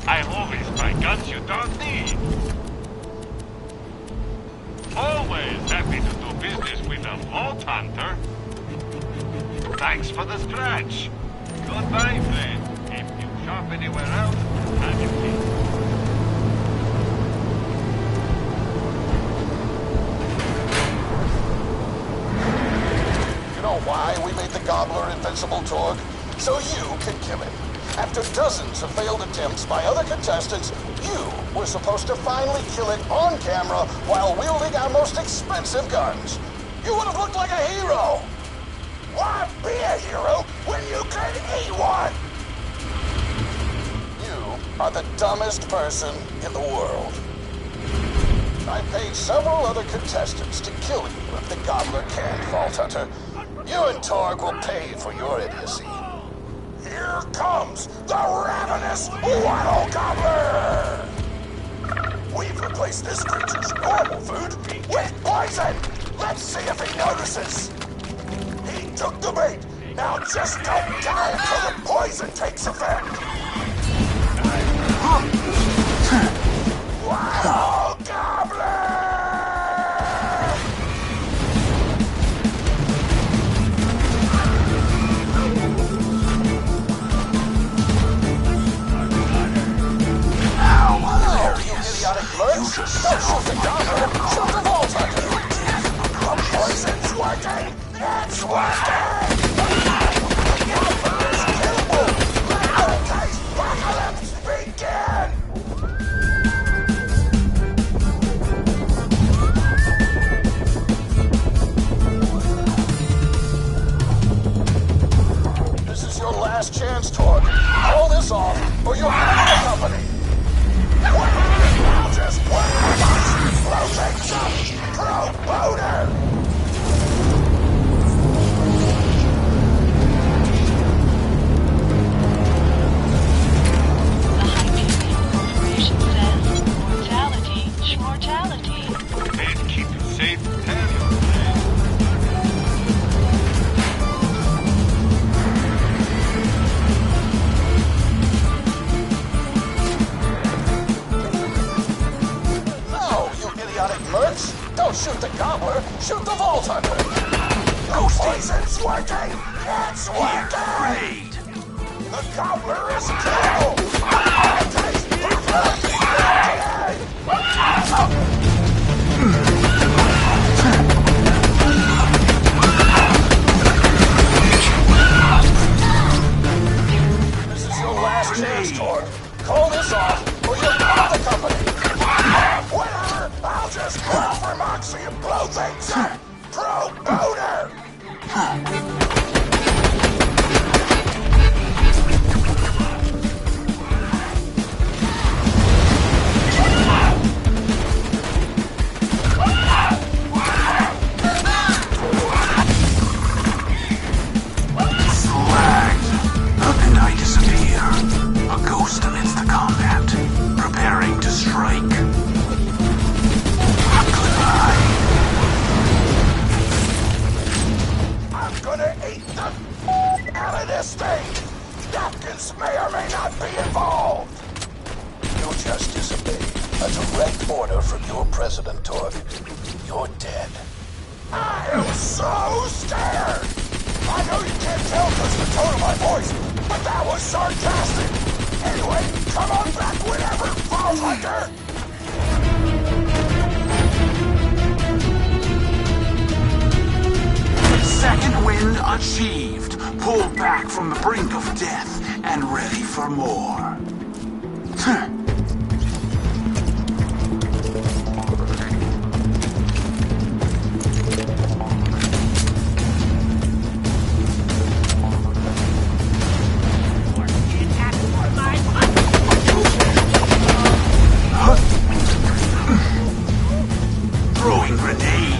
I always buy guns you don't need. Always happy to do business with a vault hunter. Thanks for the scratch. Goodbye, friend. If you shop anywhere else, have your key. You know why we made the gobbler invincible, Torg? So you could kill him. After dozens of failed attempts by other contestants, you were supposed to finally kill it on camera while wielding our most expensive guns. You would have looked like a hero. Why be a hero when you could eat one? You are the dumbest person in the world. I paid several other contestants to kill you if the gobbler can't, Vault Hunter. You and Torg will pay for your idiocy. Here comes the ravenous Waddle Gobbler! We've replaced this creature's normal food with poison! Let's see if he notices! He took the bait! Now just don't die until the poison takes effect! Waddle Gobbler! You just don't shoot the gobbler, shoot the vault hunter! The poison's working! It's working! The gobbler is killable! Let the apocalypse begin! This is your last chance, Torg. Call this off, or you'll leave the company! I'll just play floating some pro-boater! The Hyperion Corporation says mortality, schmortality. They'd keep you safe, tell you. Mercs, don't shoot the gobbler, shoot the vault hunter! The poison's working! It's working! The gobbler is killed! This is your last chance, Torg. Call this off, or you'll leave the company! Whatever! I'll just work for Moxie and blow things up! Pro-boater! And I disappear. A ghost amidst the combat, preparing to strike. Goodbye. I'm gonna eat the out of this thing! Napkins may or may not be involved! You just disobeyed a direct order from your president, Torg. You're dead. I am so scared! I know you can't tell because of the tone of my voice, but that was sarcastic! right, come on back whenever, Vault Hunter! Second wind achieved. Pulled back from the brink of death and ready for more. Throwing grenade.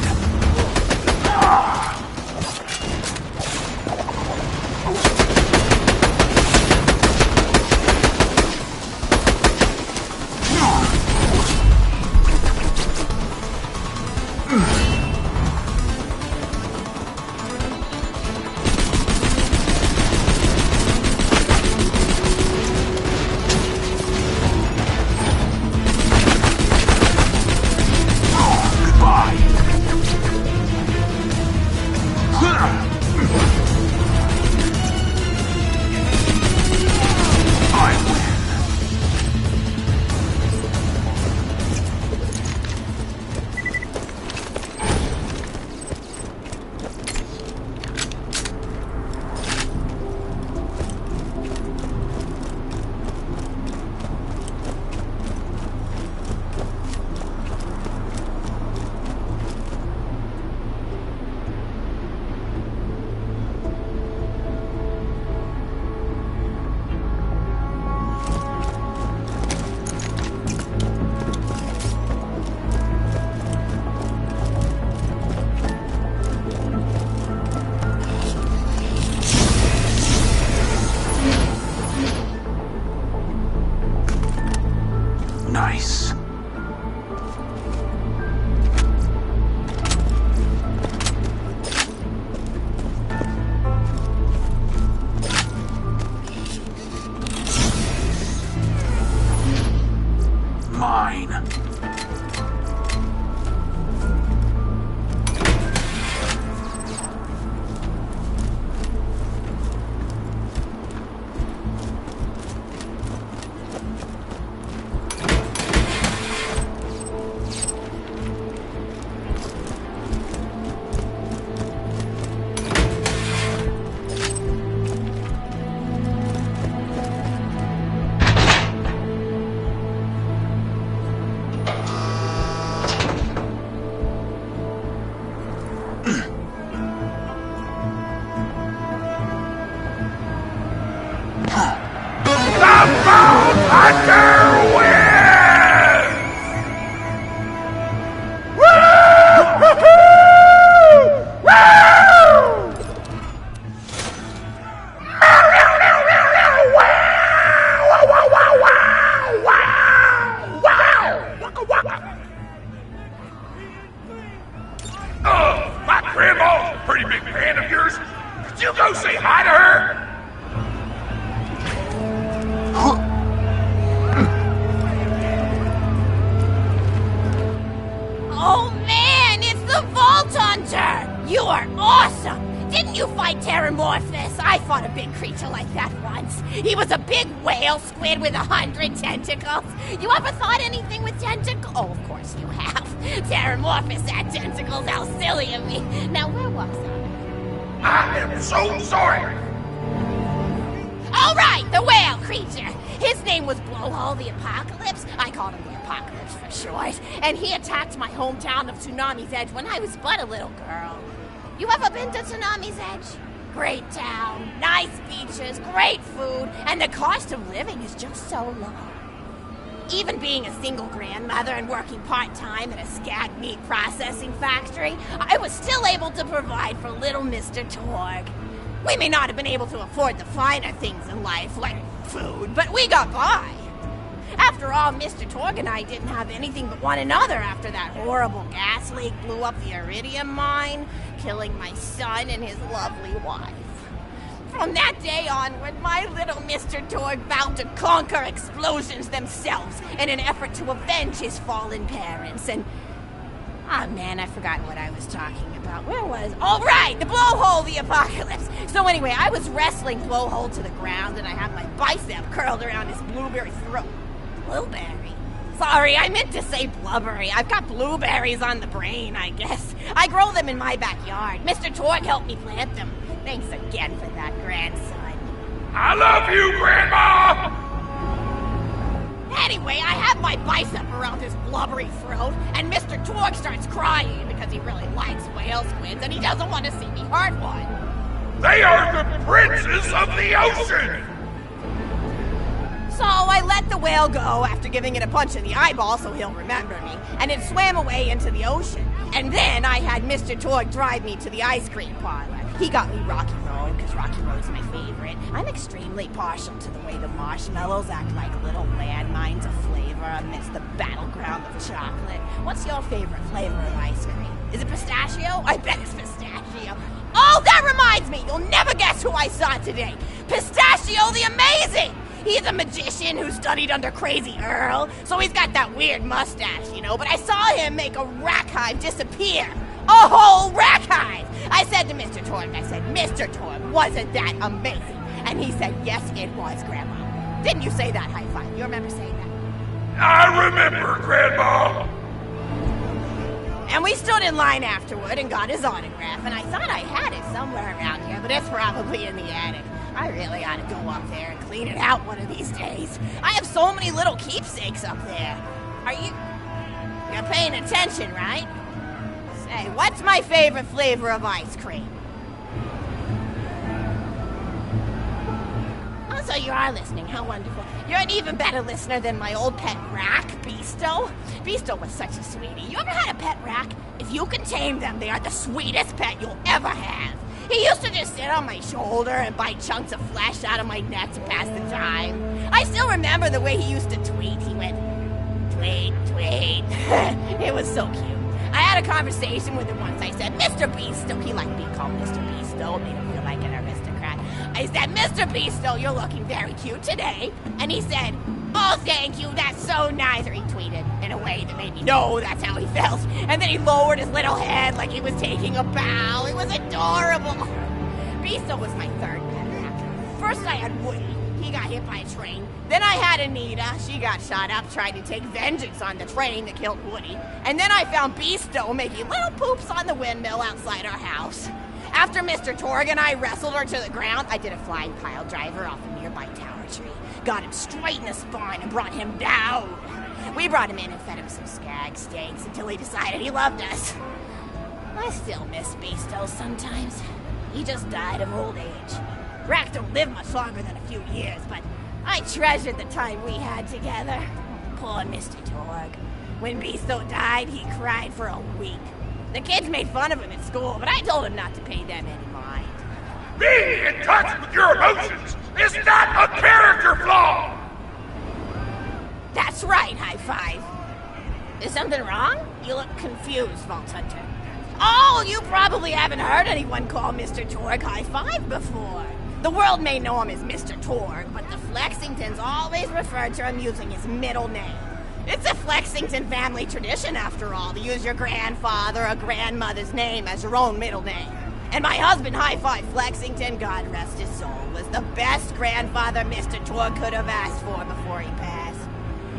Nice. Mine. My grandma's a pretty big fan of yours. Could you go say hi to her? Oh man, it's the Vault Hunter! You are awesome! Didn't you fight Terramorphous? I fought a big creature like that once. He was a big whale squid with 100 tentacles. You ever thought anything with tentacles? Oh, of course you have. Terramorphous had tentacles. How silly of me. Now, where was I? I am so sorry. All right, the whale creature. His name was Blowhole the Apocalypse. I called him the Apocalypse for short. And he attacked my hometown of Tsunami's Edge when I was but a little girl. You ever been to Tsunami's Edge? Great town, nice beaches, great food, and the cost of living is just so low. Even being a single grandmother and working part-time at a scag meat processing factory, I was still able to provide for little Mr. Torg. We may not have been able to afford the finer things in life, like food, but we got by. After all, Mr. Torg and I didn't have anything but one another after that horrible gas leak blew up the iridium mine, killing my son and his lovely wife. From that day onward, my little Mr. Torg vowed to conquer explosions themselves in an effort to avenge his fallen parents, and Oh man, I've forgotten what I was talking about. Where was? Oh right, the blowhole, the apocalypse. So anyway, I was wrestling blowhole to the ground, and I had my bicep curled around his blueberry throat. Blueberry? Sorry, I meant to say blubbery. I've got blueberries on the brain, I guess. I grow them in my backyard. Mr. Torg helped me plant them. Thanks again for that, grandson. I love you, Grandma! Anyway, I have my bicep around his blubbery throat, and Mr. Torg starts crying because he really likes whale squids, and he doesn't want to see me hurt one. They are the princes of the ocean! So I let the whale go after giving it a punch in the eyeball so he'll remember me, and it swam away into the ocean. And then I had Mr. Torg drive me to the ice cream parlor. He got me Rocky Road, because Rocky Road's my favorite. I'm extremely partial to the way the marshmallows act like little landmines of flavor amidst the battleground of chocolate. What's your favorite flavor of ice cream? Is it pistachio? I bet it's pistachio. Oh, that reminds me! You'll never guess who I saw today! Pistachio the Amazing! He's a magician who studied under Crazy Earl, so he's got that weird mustache, you know, but I saw him make a rack hive disappear. A whole rack hive! I said to Mr. Torg, Mr. Torg, wasn't that amazing? And he said, yes, it was, Grandma. Didn't you say that, High Five? You remember saying that? I remember, Grandma! And we stood in line afterward and got his autograph, and I thought I had it somewhere around here, but it's probably in the attic. I really ought to go up there and clean it out one of these days. I have so many little keepsakes up there. You're paying attention, right? Say, what's my favorite flavor of ice cream? Oh, so you are listening. How wonderful. You're an even better listener than my old pet rack, Beasto. Beasto was such a sweetie. You ever had a pet rack? If you can tame them, they are the sweetest pet you'll ever have. He used to just sit on my shoulder and bite chunks of flesh out of my neck to pass the time. I still remember the way he used to tweet. He went, tweet, tweet. It was so cute. I had a conversation with him once. I said, Mr. Beasto. He liked being called Mr. Beasto. It made him feel like an aristocrat. I said, Mr. Beasto, you're looking very cute today. And he said, oh, thank you, that's so nice. Or he tweeted in a way that made me know that's how he felt. And then he lowered his little head like he was taking a bow. It was adorable. Beasto was my third pet rack. First I had Woody. He got hit by a train. Then I had Anita. She got shot up trying to take vengeance on the train that killed Woody. And then I found Beasto making little poops on the windmill outside our house. After Mr. Torg and I wrestled her to the ground, I did a flying pile driver off a nearby tower tree. Got him straight in the spine and brought him down. We brought him in and fed him some skag steaks until he decided he loved us. I still miss Beasto sometimes. He just died of old age. Racks don't live much longer than a few years, but I treasured the time we had together. Poor Mr. Torg. When Beasto died, he cried for a week. The kids made fun of him at school, but I told him not to pay them any mind. Being in touch with your emotions is not a character flaw! That's right, High Five. Is something wrong? You look confused, Vault Hunter. Oh, you probably haven't heard anyone call Mr. Torg High Five before. The world may know him as Mr. Torg, but the Flexingtons always refer to him using his middle name. It's a Flexington family tradition, after all, to use your grandfather or grandmother's name as your own middle name. And my husband, High Five Flexington, God rest his soul, was the best grandfather Mr. Torg could have asked for before he passed.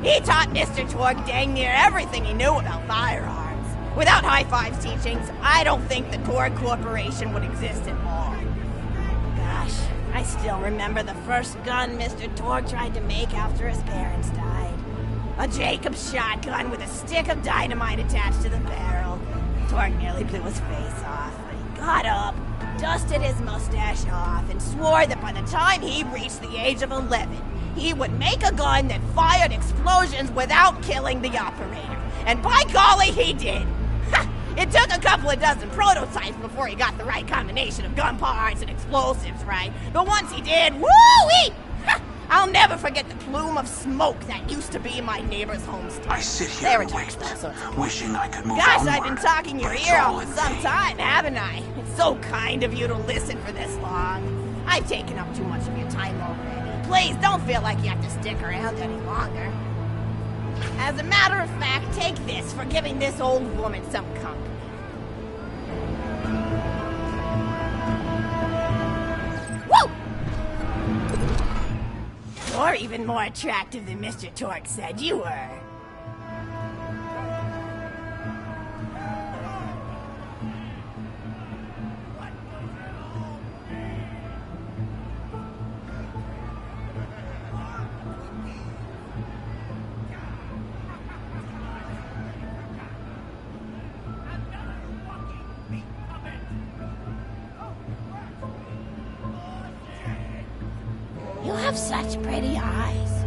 He taught Mr. Torg dang near everything he knew about firearms. Without High Five's teachings, I don't think the Torg Corporation would exist at all. Gosh, I still remember the first gun Mr. Torg tried to make after his parents died. A Jacobs shotgun with a stick of dynamite attached to the barrel. Torg nearly blew his face off. He got up, dusted his mustache off, and swore that by the time he reached the age of 11, he would make a gun that fired explosions without killing the operator. And by golly, he did! It took a couple of dozen prototypes before he got the right combination of gun parts and explosives right. But once he did, woo-wee! I'll never forget the plume of smoke that used to be my neighbor's homestead. I sit here and wait, wishing I could move Gosh, onward, I've been talking your but it's ear all off in for some vain. time, haven't I? It's so kind of you to listen for this long. I've taken up too much of your time already. Please, don't feel like you have to stick around any longer. As a matter of fact, take this for giving this old woman some company. Woo! You're even more attractive than Mr. Torque said you were. You have such pretty eyes.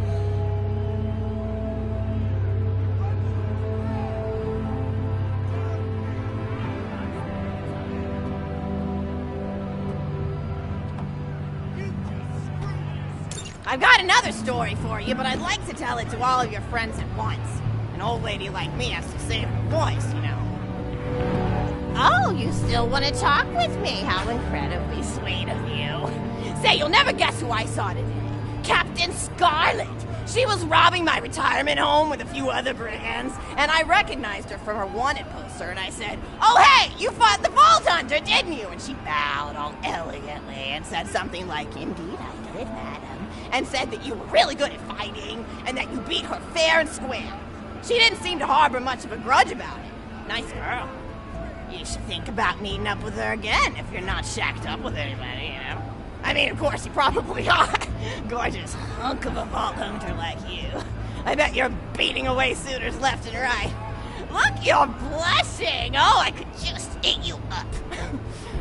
I've got another story for you, but I'd like to tell it to all of your friends at once. An old lady like me has to save her voice, you know. Oh, you still want to talk with me? How incredibly sweet of you. Say, you'll never guess who I saw today. Captain Scarlet. She was robbing my retirement home with a few other brigands, and I recognized her from her wanted poster, and I said, "Oh, hey, you fought the Vault Hunter, didn't you?" And she bowed all elegantly and said something like, "Indeed I did, madam," and said that you were really good at fighting, and that you beat her fair and square. She didn't seem to harbor much of a grudge about it. Nice girl. You should think about meeting up with her again if you're not shacked up with anybody, you know? I mean, of course, you probably are. Gorgeous hunk of a Vault Hunter like you. I bet you're beating away suitors left and right. Look, you're blushing. Oh, I could just eat you up.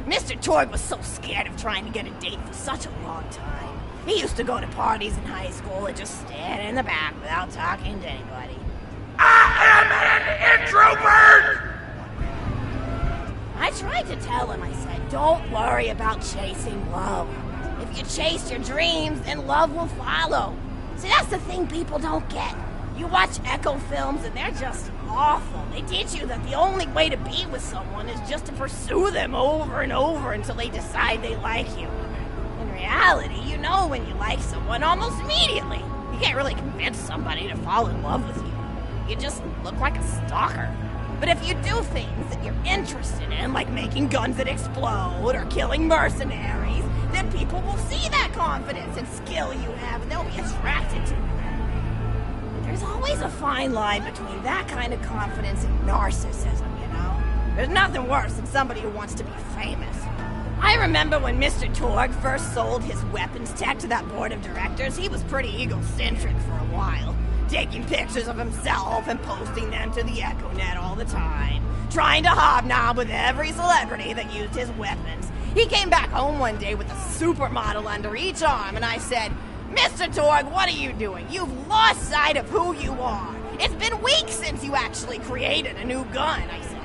Mr. Torg was so scared of trying to get a date for such a long time. He used to go to parties in high school and just stand in the back without talking to anybody. I am an introvert! I tried to tell him, I said, don't worry about chasing love. If you chase your dreams, then love will follow. See, that's the thing people don't get. You watch Echo films and they're just awful. They teach you that the only way to be with someone is just to pursue them over and over until they decide they like you. In reality, you know when you like someone almost immediately. You can't really convince somebody to fall in love with you. You just look like a stalker. But if you do things that you're interested in, like making guns that explode or killing mercenaries, then people will see that confidence and skill you have, and they'll be attracted to you. There's always a fine line between that kind of confidence and narcissism, you know? There's nothing worse than somebody who wants to be famous. I remember when Mr. Torg first sold his weapons tech to that board of directors, he was pretty egocentric for a while. Taking pictures of himself and posting them to the EchoNet all the time. Trying to hobnob with every celebrity that used his weapons. He came back home one day with a supermodel under each arm, and I said, "Mr. Torg, what are you doing? You've lost sight of who you are. It's been weeks since you actually created a new gun," I said.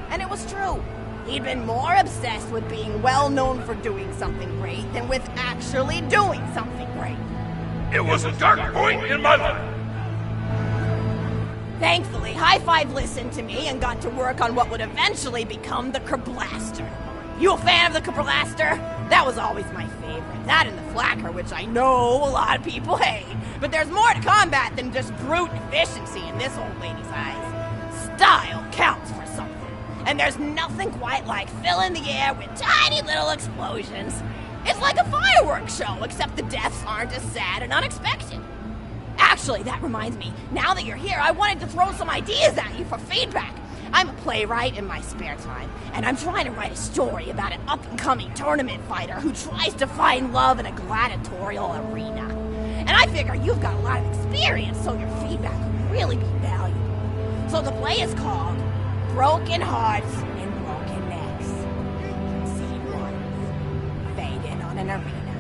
And it was true. He'd been more obsessed with being well known for doing something great than with actually doing something great. It was a dark point in my life. Thankfully, High Five listened to me and got to work on what would eventually become the Kerblaster. You a fan of the Kerblaster? That was always my favorite. That and the Flacker, which I know a lot of people hate. But there's more to combat than just brute efficiency in this old lady's eyes. Style counts for something. And there's nothing quite like filling the air with tiny little explosions. It's like a fireworks show, except the deaths aren't as sad and unexpected. Actually, that reminds me, now that you're here, I wanted to throw some ideas at you for feedback. I'm a playwright in my spare time, and I'm trying to write a story about an up-and-coming tournament fighter who tries to find love in a gladiatorial arena. And I figure you've got a lot of experience, so your feedback would really be valuable. So the play is called Broken Hearts and Broken Necks. Scene 1. Fade in on an arena,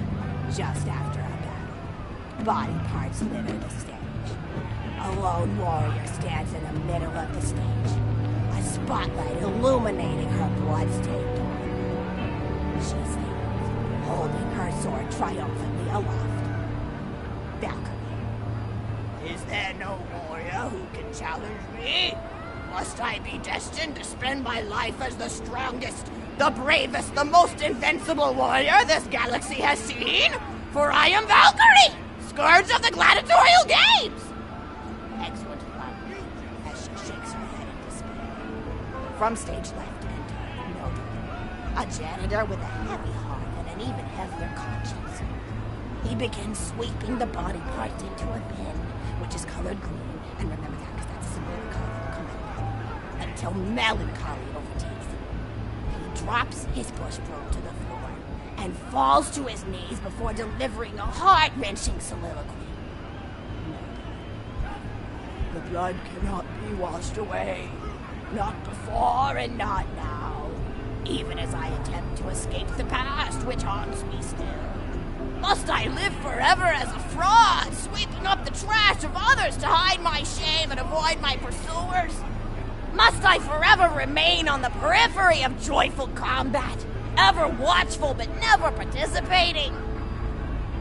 just after a battle. Body parts litter the stage. A lone warrior stands in the middle of the stage. A spotlight illuminating her blood-stained arm. She stands, holding her sword triumphantly aloft. Valkyrie. Is there no warrior who can challenge me? Must I be destined to spend my life as the strongest, the bravest, the most invincible warrior this galaxy has seen? For I am Valkyrie, scourge of the gladiatorial games! Excellent fun. From stage left and no, a janitor with a heavy heart and an even heavier conscience. He begins sweeping the body parts into a bin, which is colored green, and remember that because that's a symbol of color will come out, until melancholy overtakes him. He drops his bush broom to the floor and falls to his knees before delivering a heart-wrenching soliloquy. The blood cannot be washed away. Not before and not now. Even as I attempt to escape the past, which haunts me still. Must I live forever as a fraud, sweeping up the trash of others to hide my shame and avoid my pursuers? Must I forever remain on the periphery of joyful combat, ever watchful but never participating?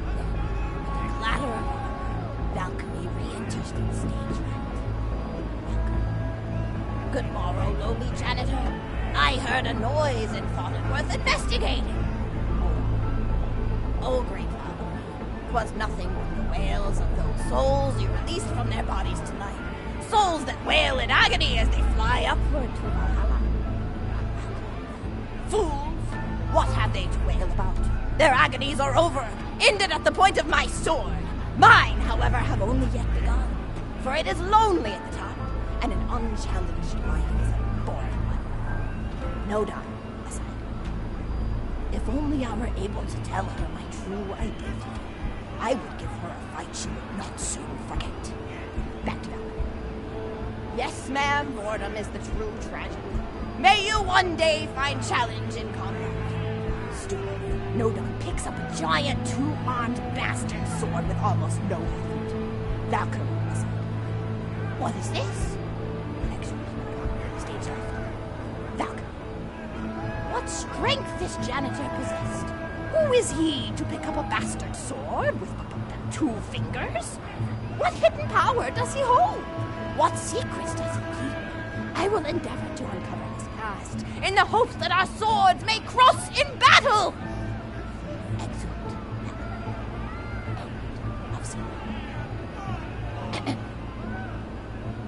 With a clatter of Valkyrie re-enters the stage right. Good morrow, lowly janitor. I heard a noise and thought it worth investigating. Oh, great Valkyrie, 'twas nothing but the wails of those souls you released from their bodies tonight. Souls that wail in agony as they fly upward to Valhalla. Fools! What have they to wail about? Their agonies are over, ended at the point of my sword. Mine, however, have only yet begun, for it is lonely at the top, and an unchallenged life is a boring one. No doubt, aside. If only I were able to tell her my true identity, I would give her a fight she would not soon forget. Back to Valkyrie. Yes, ma'am, boredom is the true tragedy. May you one day find challenge in combat. Stupid. Nodon picks up a giant two-armed bastard sword with almost no effort. Valkyrie aside. What is this? Stage left. Valkyrie. What strength this janitor possessed? Who is he to pick up a bastard sword with but 2 fingers? What hidden power does he hold? What secrets does he keep? I will endeavor to uncover his past in the hopes that our swords may cross in battle. Excellent. End of scene.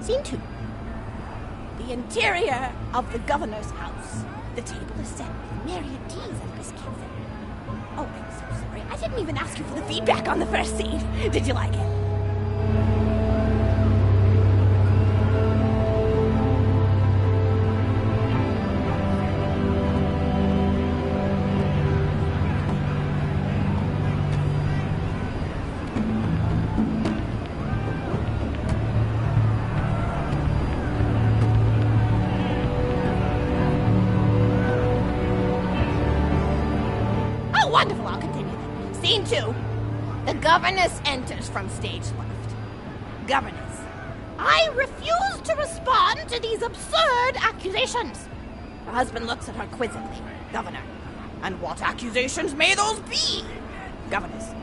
Scene 2. The interior of the governor's house. The table is set with myriad teas and biscuits. Oh, I'm so sorry. I didn't even ask you for the feedback on the first scene. Did you like it? Wonderful, I'll continue then. Scene 2. The governess enters from stage left. Governess, I refuse to respond to these absurd accusations. Her husband looks at her quizzically. Governor, and what accusations may those be? Governess,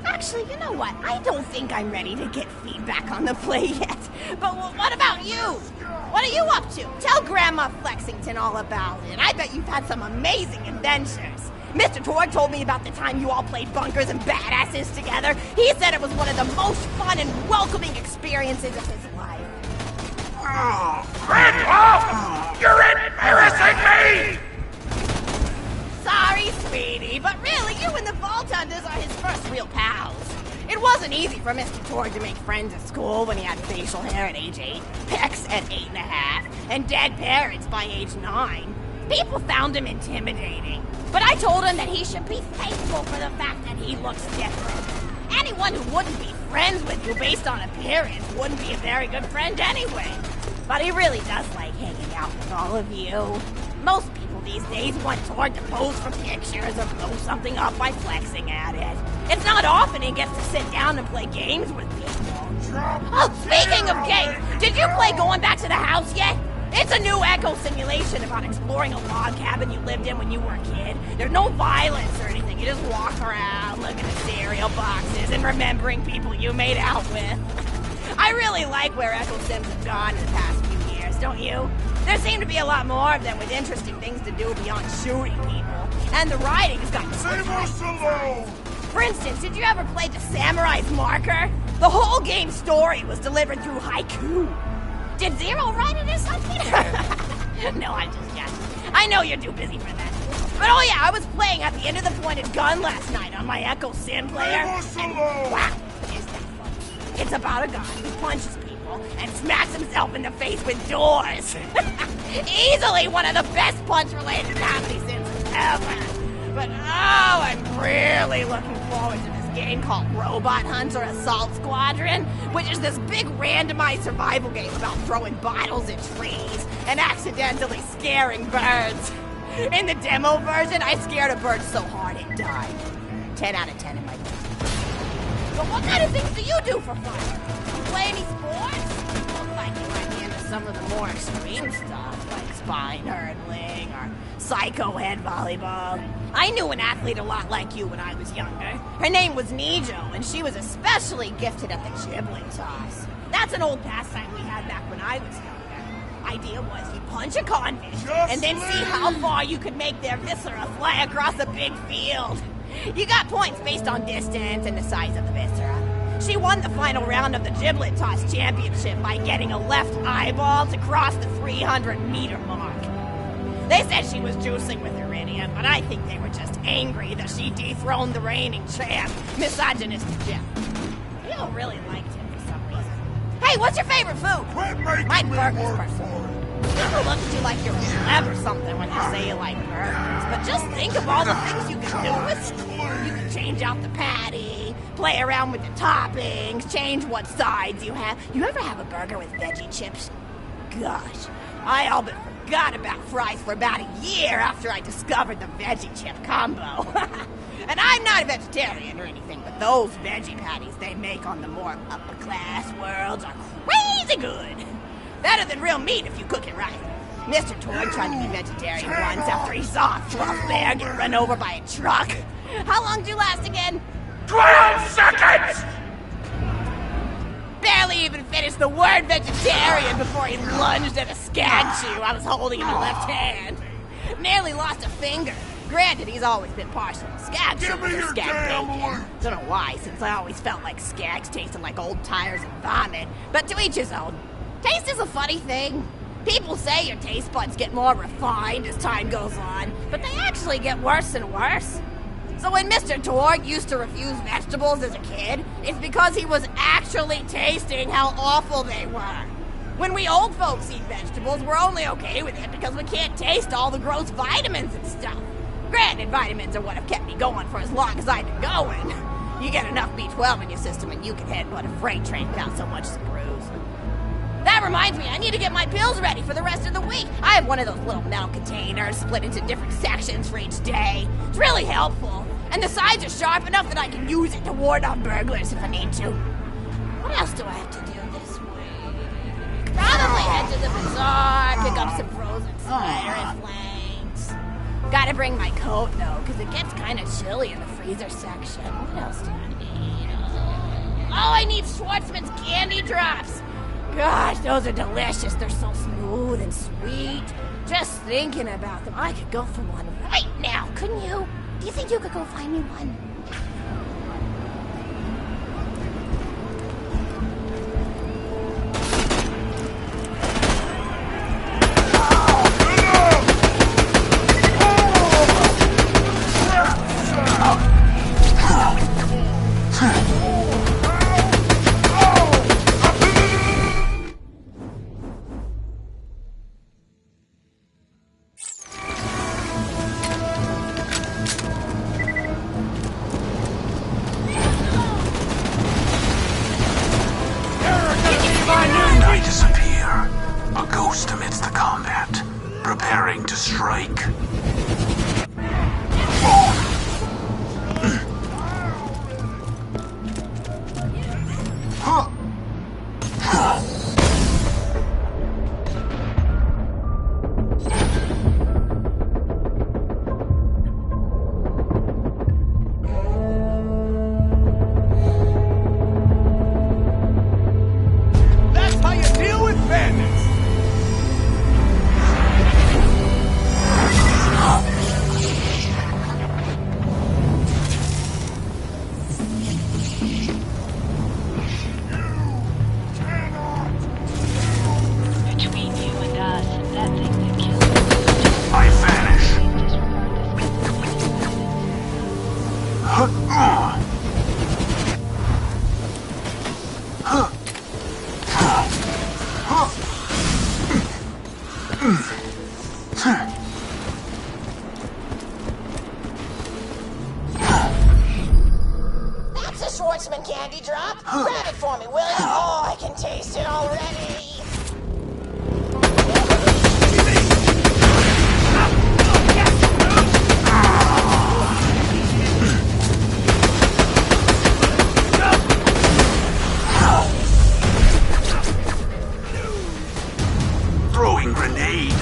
actually, you know what? I don't think I'm ready to get feedback on the play yet. But what about you? What are you up to? Tell Grandma Flexington all about it. I bet you've had some amazing adventures. Mr. Torg told me about the time you all played bunkers and badasses together. He said it was one of the most fun and welcoming experiences of his life. Grandpa! You're embarrassing me! Sorry, sweetie, but really, you and the Vault Hunters are his first real pals. It wasn't easy for Mr. Torg to make friends at school when he had facial hair at age 8, pecs at 8.5, and dead parents by age 9. People found him intimidating. But I told him that he should be thankful for the fact that he looks different. Anyone who wouldn't be friends with you based on appearance wouldn't be a very good friend anyway. But he really does like hanging out with all of you. Most people these days want Torg to pose for pictures or blow something up by flexing at it. It's not often he gets to sit down and play games with people. Oh, speaking of games, did you play Going Back to the House yet? It's a new echo simulation about exploring a log cabin you lived in when you were a kid. There's no violence or anything. You just walk around looking at cereal boxes and remembering people you made out with. I really like where Echo Sims have gone in the past few years, don't you? There seem to be a lot more of them with interesting things to do beyond shooting people. And the writing's gotten Leave us alone! For instance, did you ever play The Samurai's Marker? The whole game's story was delivered through haiku. Did Zero write it or something? No, I'm just joking. I know you're too busy for that. But oh yeah, I was playing at the end of the pointed gun last night on my Echo Sim player. And wow, is that fun. It's about a guy who punches people and smacks himself in the face with doors. Easily one of the best punch-related comedy sims ever. But oh, I'm really looking forward to this game called Robot Hunter Assault Squadron, which is this big randomized survival game about throwing bottles at trees and accidentally scaring birds. In the demo version, I scared a bird so hard it died. 10 out of 10 in my book. So what kind of things do you do for fun? You play any sports? Look like you might be into some of the more extreme stuff, like spine hurdling or psycho head volleyball. I knew an athlete a lot like you when I was younger. Her name was Nijo, and she was especially gifted at the giblet toss. That's an old pastime we had back when I was younger. Idea was you punch a convict and then see how far you could make their viscera fly across a big field. You got points based on distance and the size of the viscera. She won the final round of the giblet toss championship by getting a left eyeball to cross the 300-meter mark. They said she was juicing with iridium, but I think they were just angry that she dethroned the reigning champ, misogynistic Jim. People really liked him for some reason. Hey, what's your favorite food? My burgers, personally. People look at you like you're a celeb or something when you say you like burgers, but just think of all the things you can do with it. You can change out the patty, play around with the toppings, change what sides you have. You ever have a burger with veggie chips? Gosh, I all but forgot about fries for about a year after I discovered the veggie chip combo. And I'm not a vegetarian or anything, but those veggie patties they make on the more upper-class worlds are crazy good. Better than real meat if you cook it right. Mr. Torg tried to be vegetarian once after he saw a fluff bear get run over by a truck. How long did you last again? 12 seconds! Barely even finished the word vegetarian before he lunged at a skag chew I was holding in my left hand. Nearly lost a finger. Granted, he's always been partial to skag chews or skag bacon. Don't know why, since I always felt like skags tasted like old tires and vomit. But to each his own. Taste is a funny thing. People say your taste buds get more refined as time goes on, but they actually get worse and worse. So when Mr. Torg used to refuse vegetables as a kid, it's because he was actually tasting how awful they were. When we old folks eat vegetables, we're only okay with it because we can't taste all the gross vitamins and stuff. Granted, vitamins are what have kept me going for as long as I've been going. You get enough B12 in your system and you can headbutt a freight train without so much as a bruise. That reminds me, I need to get my pills ready for the rest of the week. I have one of those little metal containers split into different sections for each day. It's really helpful. And the sides are sharp enough that I can use it to ward off burglars if I need to. What else do I have to do this week? Probably head to the bazaar, pick up some frozen cider and flanks. Gotta bring my coat, though, because it gets kind of chilly in the freezer section. What else do I need? Oh, I need Schwartzman's candy drops. Gosh, those are delicious. They're so smooth and sweet. Just thinking about them, I could go for one right now, couldn't you? Do you think you could go find me one? I disappear, a ghost amidst the combat, preparing to strike. How you deal with bandits? candy drop? Grab it for me, will you? Oh, I can taste it already. Throwing grenade.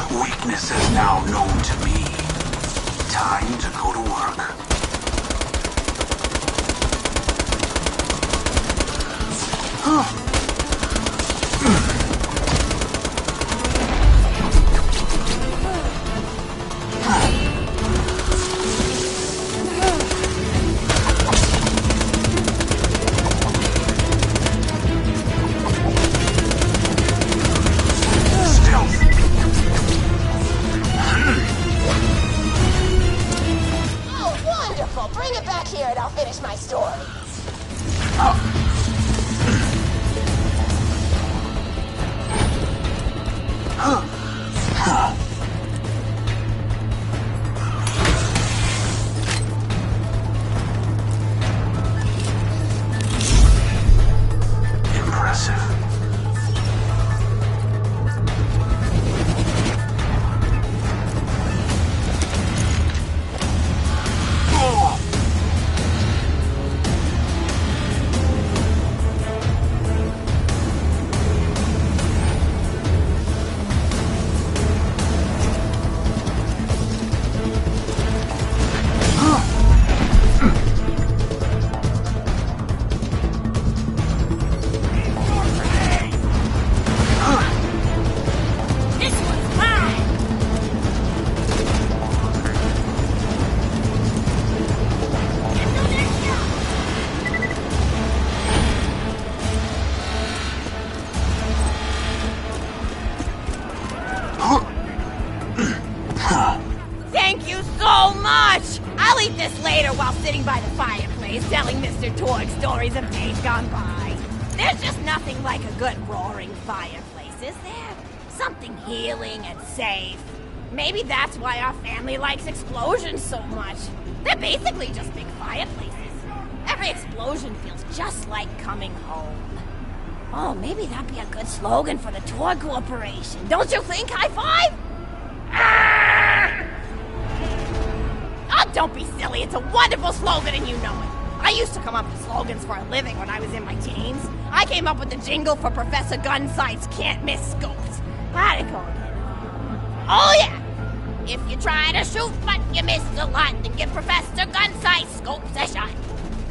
Weakness is now known to me. Time to go to work. Bring it back here and I'll finish my story. Impressive. Thank you so much! I'll eat this later while sitting by the fireplace telling Mr. Torg stories of days gone by. There's just nothing like a good roaring fireplace, is there? Something healing and safe. Maybe that's why our family likes explosions so much. They're basically just big fireplaces. Every explosion feels just like coming home. Oh, maybe that'd be a good slogan for the Torg Corporation. Don't you think, High Five? Oh, don't be silly. It's a wonderful slogan and you know it. I used to come up with slogans for a living when I was in my teens. I came up with the jingle for Professor Gunsight's Can't Miss Scopes. How'd it go again? Oh, yeah. If you try to shoot but you miss a lot, then give Professor Gunsight Scopes a shot.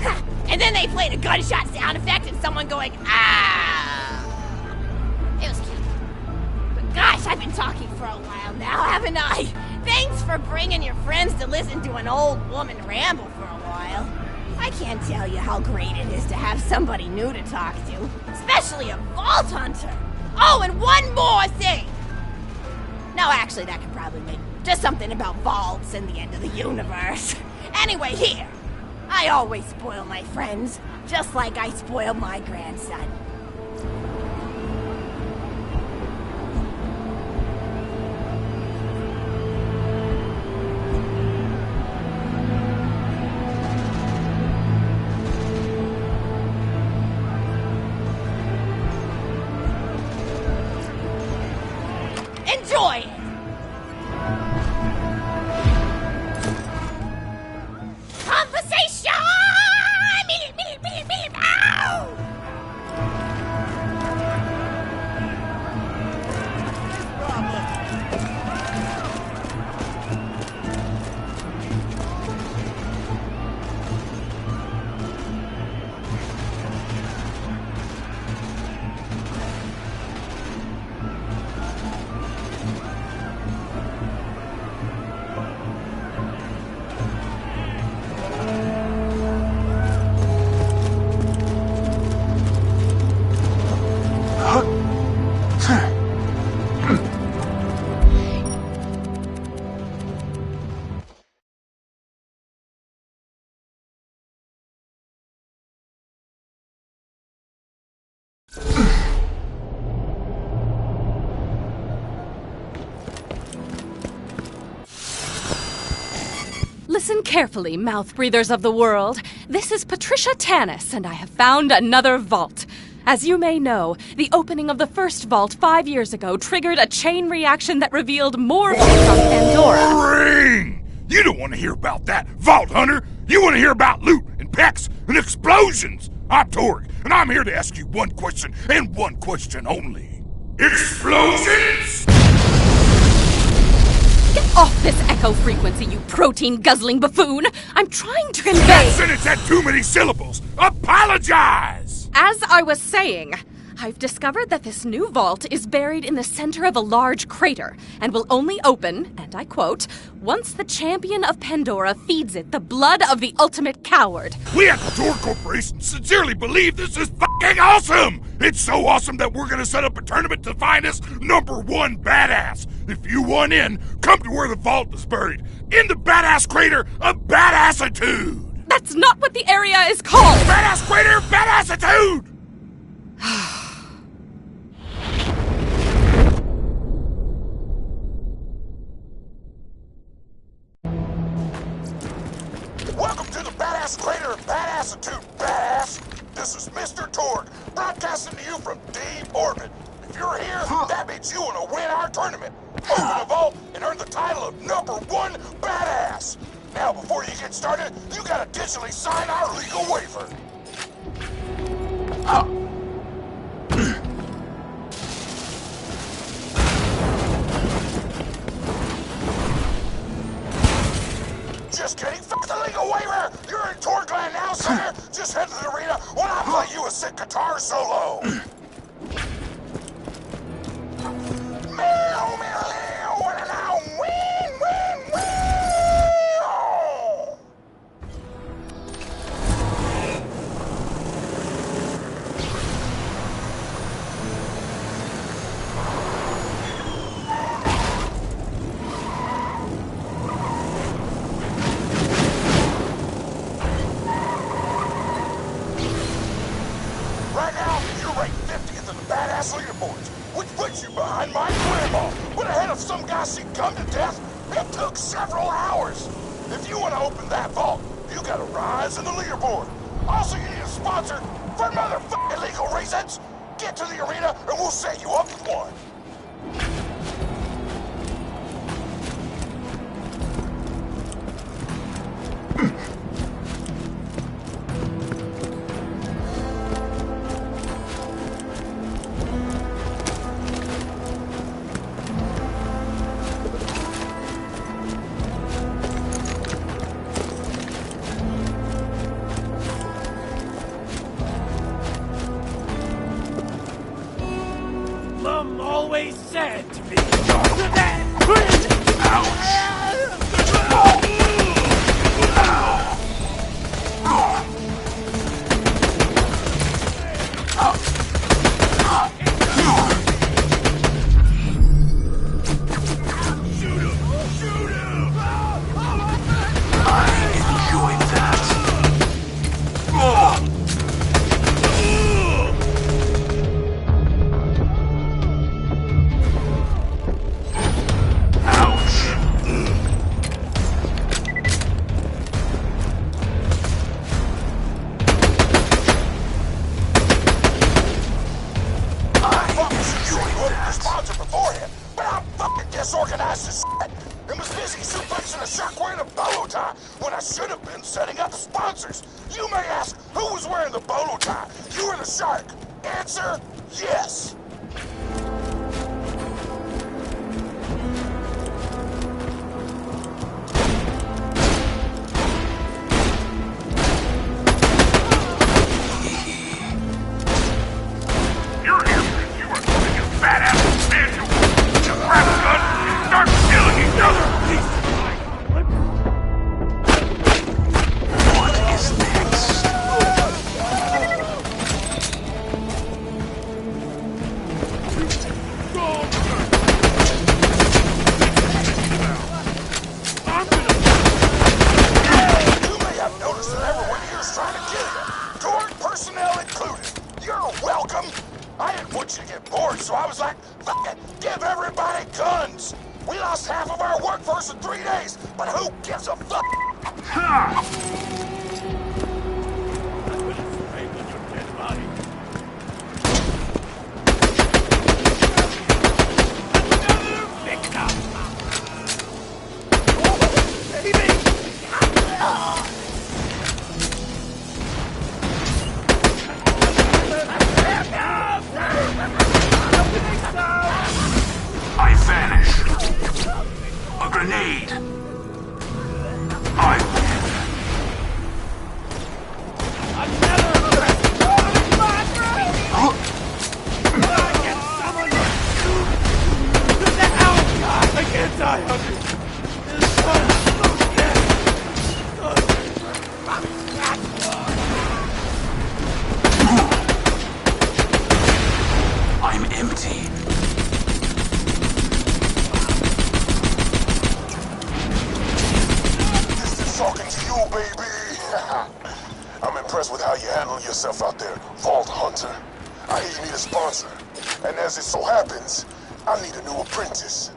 Ha! And then they played a gunshot sound effect and someone going, ah! It was cute. But gosh, I've been talking for a while now, haven't I? Thanks for bringing your friends to listen to an old woman ramble for a while. I can't tell you how great it is to have somebody new to talk to, especially a Vault Hunter. Oh, and one more thing. No, actually, that could probably make just something about vaults and the end of the universe. Anyway, here. I always spoil my friends, just like I spoiled my grandson. Enjoy it! Conversation! Ow! Listen carefully, mouth breathers of the world. This is Patricia Tanis, and I have found another vault. As you may know, the opening of the first vault 5 years ago triggered a chain reaction that revealed more vaults on Pandora. Ring! You don't want to hear about that, Vault Hunter! You want to hear about loot and pecks and explosions! I'm Torg, and I'm here to ask you one question and one question only. Explosions? Get off this echo frequency, you protein-guzzling buffoon! I'm trying to convey... That sentence had too many syllables! Apologize! As I was saying, I've discovered that this new vault is buried in the center of a large crater and will only open, and I quote, once the champion of Pandora feeds it the blood of the ultimate coward. We at the Tor Corporation sincerely believe this is fucking awesome! It's so awesome that we're gonna set up a tournament to find us #1 badass. If you want in, come to where the vault is buried. In the badass crater of Badassitude! That's not what the area is called! Badass crater of Badassitude! Welcome to the Badass Crater of Badassitude, badass! This is Mr. Torg, broadcasting to you from deep orbit. If you're here, that means you want to win our tournament. Open a vault and earn the title of #1 badass. Now, before you get started, you gotta digitally sign our legal waiver. Just kidding. Fuck the legal waiver. You're in Torgland now, sir. Just head to the arena while I play you a sick guitar solo. Meow, meow, meow, meow, win, win, win. Right now, you're ranked 50th in the badass leaderboards, which puts you behind my grandma, but ahead of some guy she come to death. It took several hours. If you want to open that vault, you gotta rise in the leaderboard. Also, you need a sponsor for motherfucking legal reasons. Get to the arena and we'll set you up with one. Mom always said to me. Disorganized as shit and was busy suplexing a shark wearing a bolo tie when I should have been setting up sponsors. You may ask, who was wearing the bolo tie? You or the shark? Answer, yes. I vanish. A grenade. I win. I can't die on I'm empty. Talking to you, baby. I'm impressed with how you handle yourself out there, Vault Hunter. I hear you need a sponsor. And as it so happens, I need a new apprentice.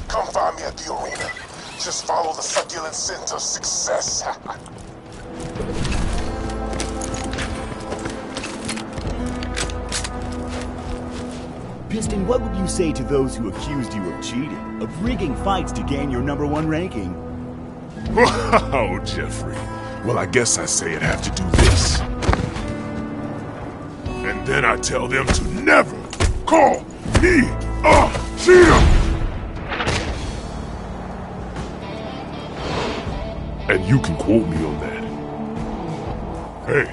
Come find me at the arena. Just follow the succulent scent of success. Piston, what would you say to those who accused you of cheating, of rigging fights to gain your #1 ranking? Wow, Jeffrey. Well, I guess I say I'd have to do this. And then I tell them to never call me a cheater! And you can quote me on that. Hey,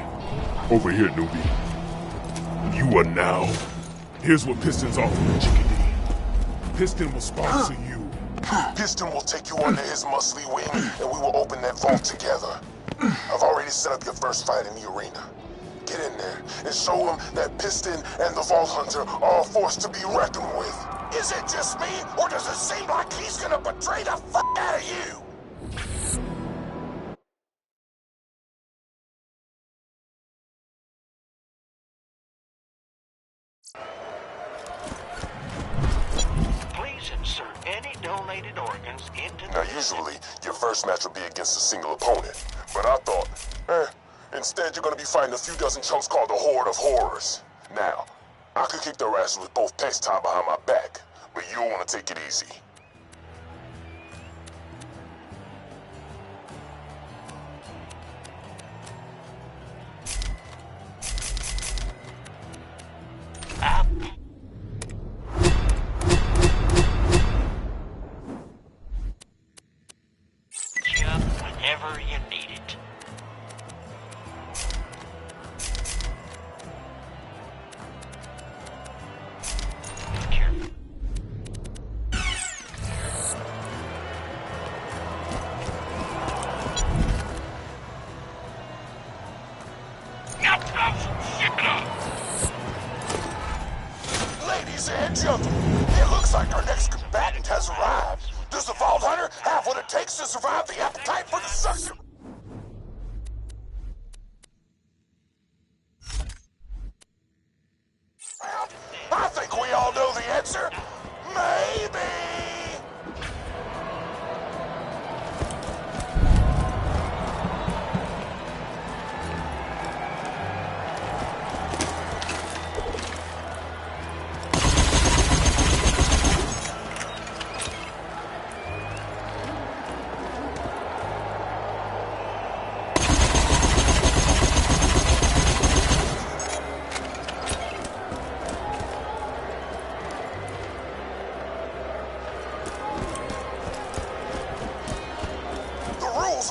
over here, newbie. You are now. Here's what Piston's offering, Chickadee. Piston will sponsor you. Piston will take you under his muscly wing, and we will open that vault together. I've already set up your first fight in the arena. Get in there and show him that Piston and the Vault Hunter are a force to be reckoned with. Is it just me, or does it seem like he's gonna betray the f*** out of you? Please insert any donated organs into the... Now, usually, your first match will be against a single opponent. But I thought, instead you're gonna be fighting a few dozen chumps called the Horde of Horrors. Now, I could kick their asses with both pants tied behind my back, but you'll want to take it easy. Whenever you need it. Ladies and gentlemen, it looks like our next combatant has arrived. Does the Vault Hunter have what it takes to survive the appetite for destruction? I think we all know the answer. Maybe.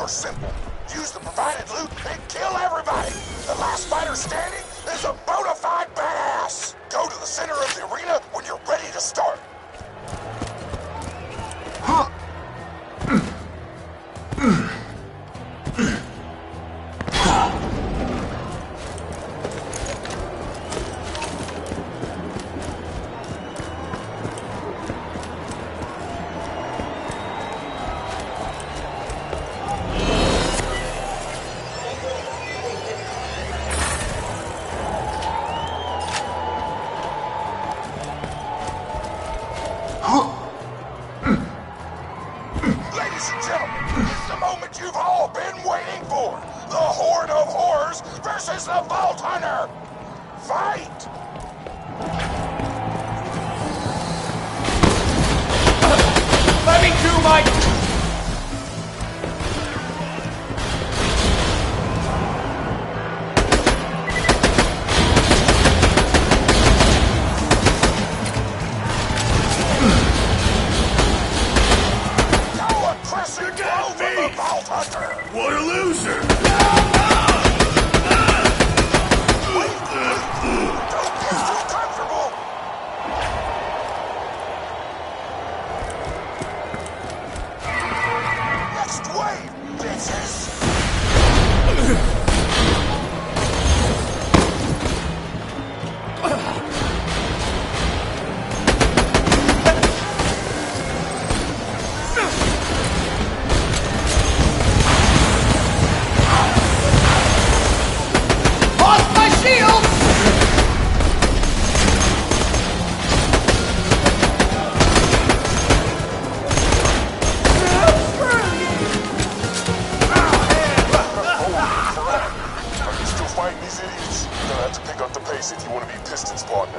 Are simple. Use the provided loot and kill everybody. The last fighter standing is a bona fide badass. Go to the center of the arena when you're ready to start. Hunters versus the Vault Hunter! Fight! Let me do my... What a loser! Next wave, bitches! If you want to be Piston's partner.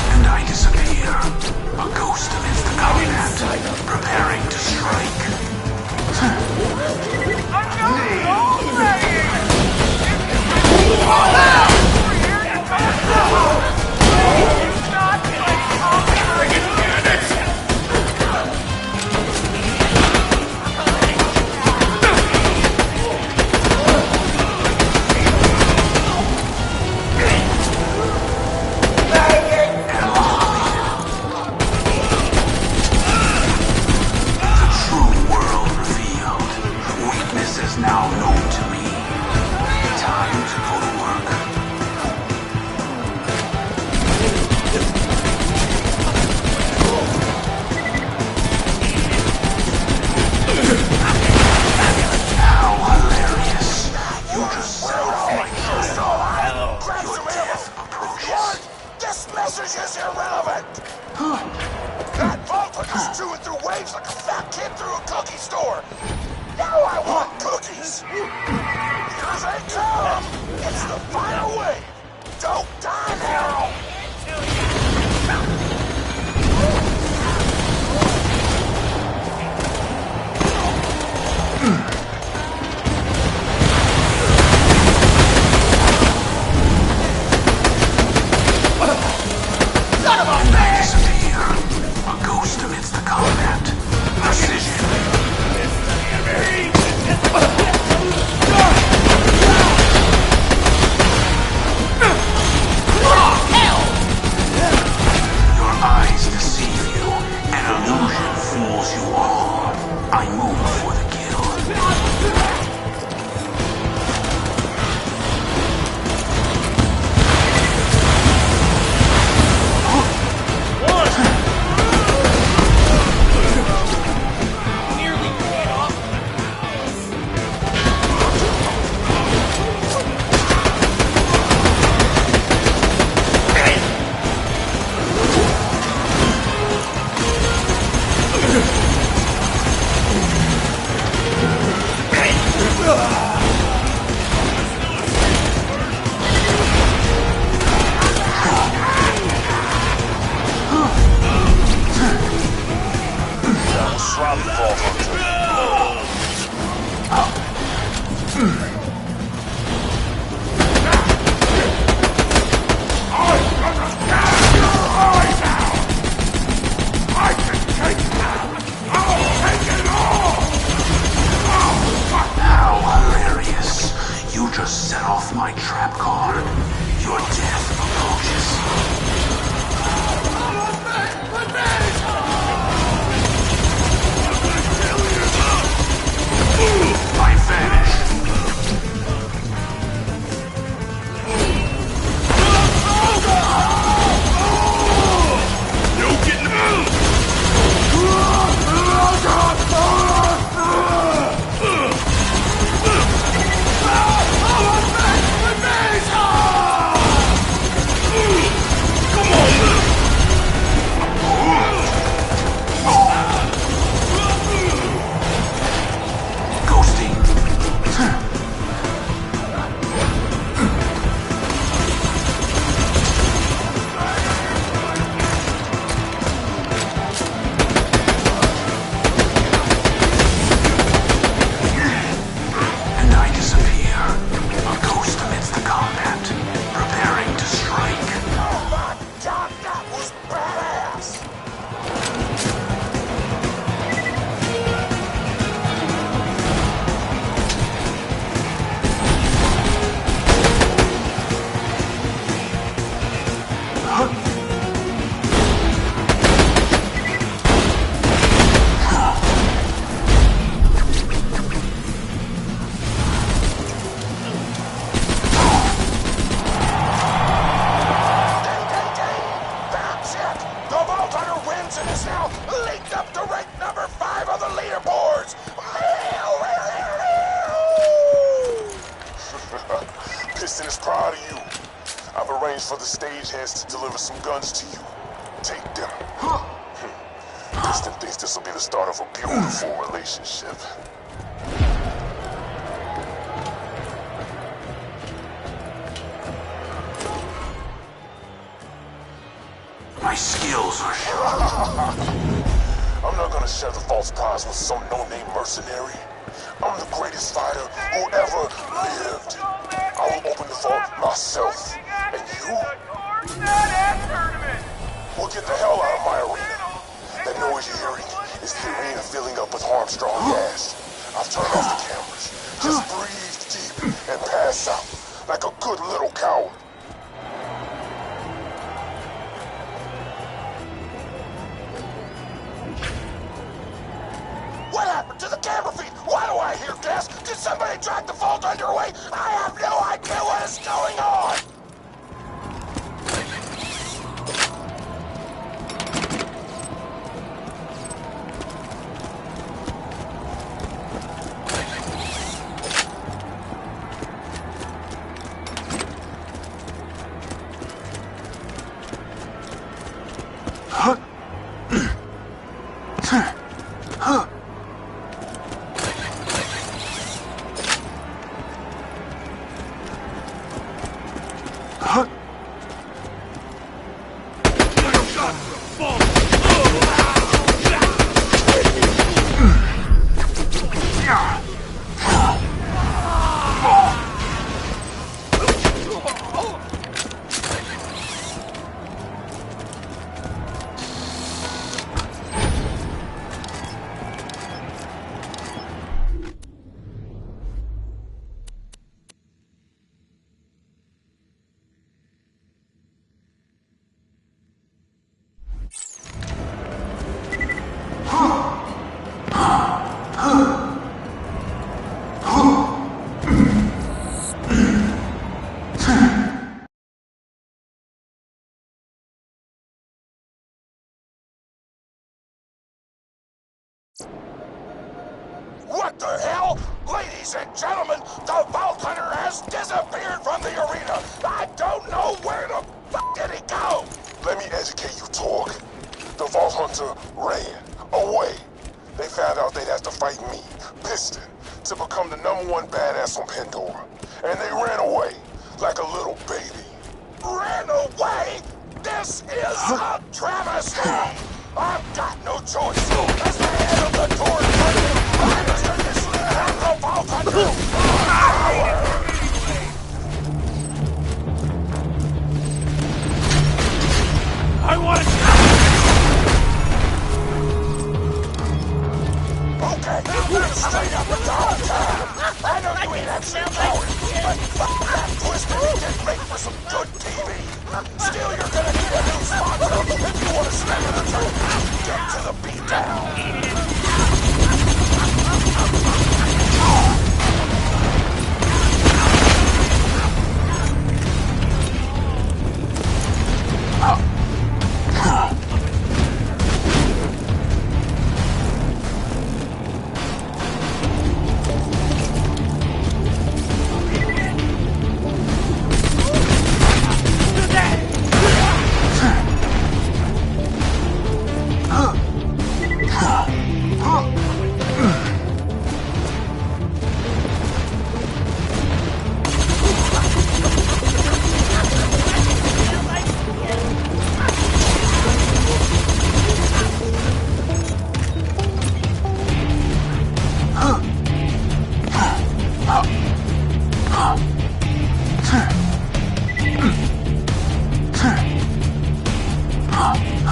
And I disappear, a ghost amidst the combat, preparing to strike. Now known to me. Time to go to work. How hilarious. You just set off my trail. Your death approaches. This message is irrelevant! That Vault Hunter's chewing through waves like a fat kid through a cookie store! Now I want cookies! Here they come! It's the final wave! Don't die now! Son of a man! Disappear. A ghost amidst the combat. Precision. Your eyes deceive you. An illusion fools you all. I move for the kill. Just set off my trap card. Your death approaches. is badass! And is now linked up to rank number 5 on the leaderboards! Piston is proud of you. I've arranged for the stagehands to deliver some guns to you. Take them. Piston thinks this will be the start of a beautiful relationship. My skills are I'm not gonna share the false prize with some no-name mercenary. I'm the greatest fighter who ever lived. I will open the vault myself. And you will get the hell out of my arena. That noise you're hearing is the arena filling up with Armstrong gas. I've turned off the cameras. Just breathe deep and pass out like a good little coward. What happened to the camera feed? Why do I hear gas? Did somebody drag the vault underway? I have no idea what is going on! What the hell? Ladies and gentlemen, the Vault Hunter has disappeared from the arena! I don't know where the fuck did he go! Let me educate you, Torg. The Vault Hunter ran away. They found out they'd have to fight me, Piston, to become the #1 badass on Pandora. And they ran away like a little baby. Ran away? This is a travesty! I've got no choice. As the head of the Torg Party, I must initially have the Vault Hunter power! I want to... Okay, straight up and down time. I know you ain't actually a coward, but fuck that twisted and get ready for some good TV. Still, you're gonna need a new sponsor if you want to stand in the turn. Get to the beatdown. Huh. The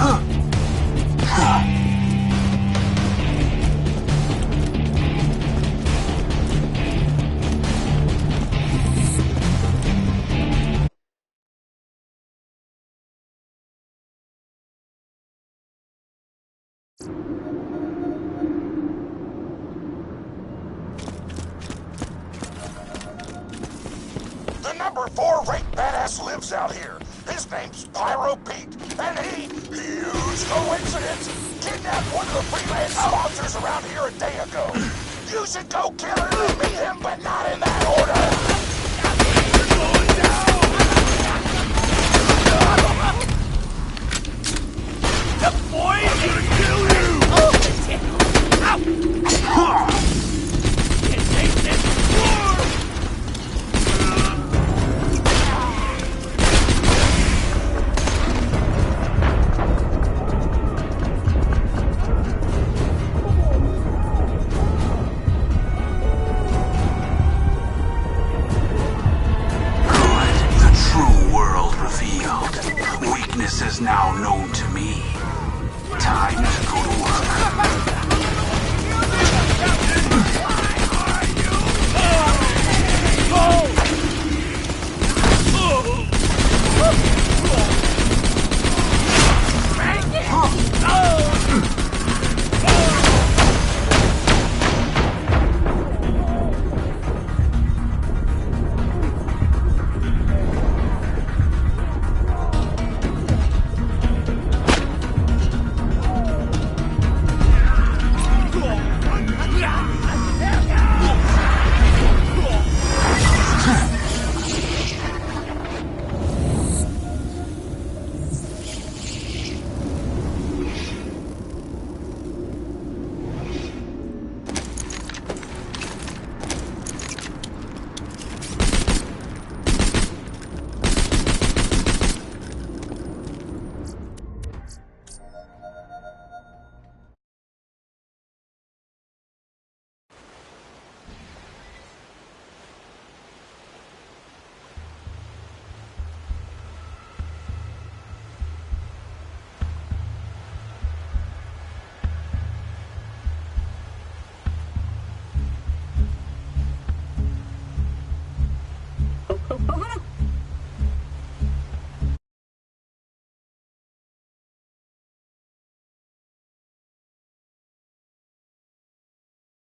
number 4 rate badass lives out here. His name's Pyro Pete, and he, huge coincidence, kidnapped one of the freelance sponsors around here a day ago. You should go kill him and meet him, but not in that order.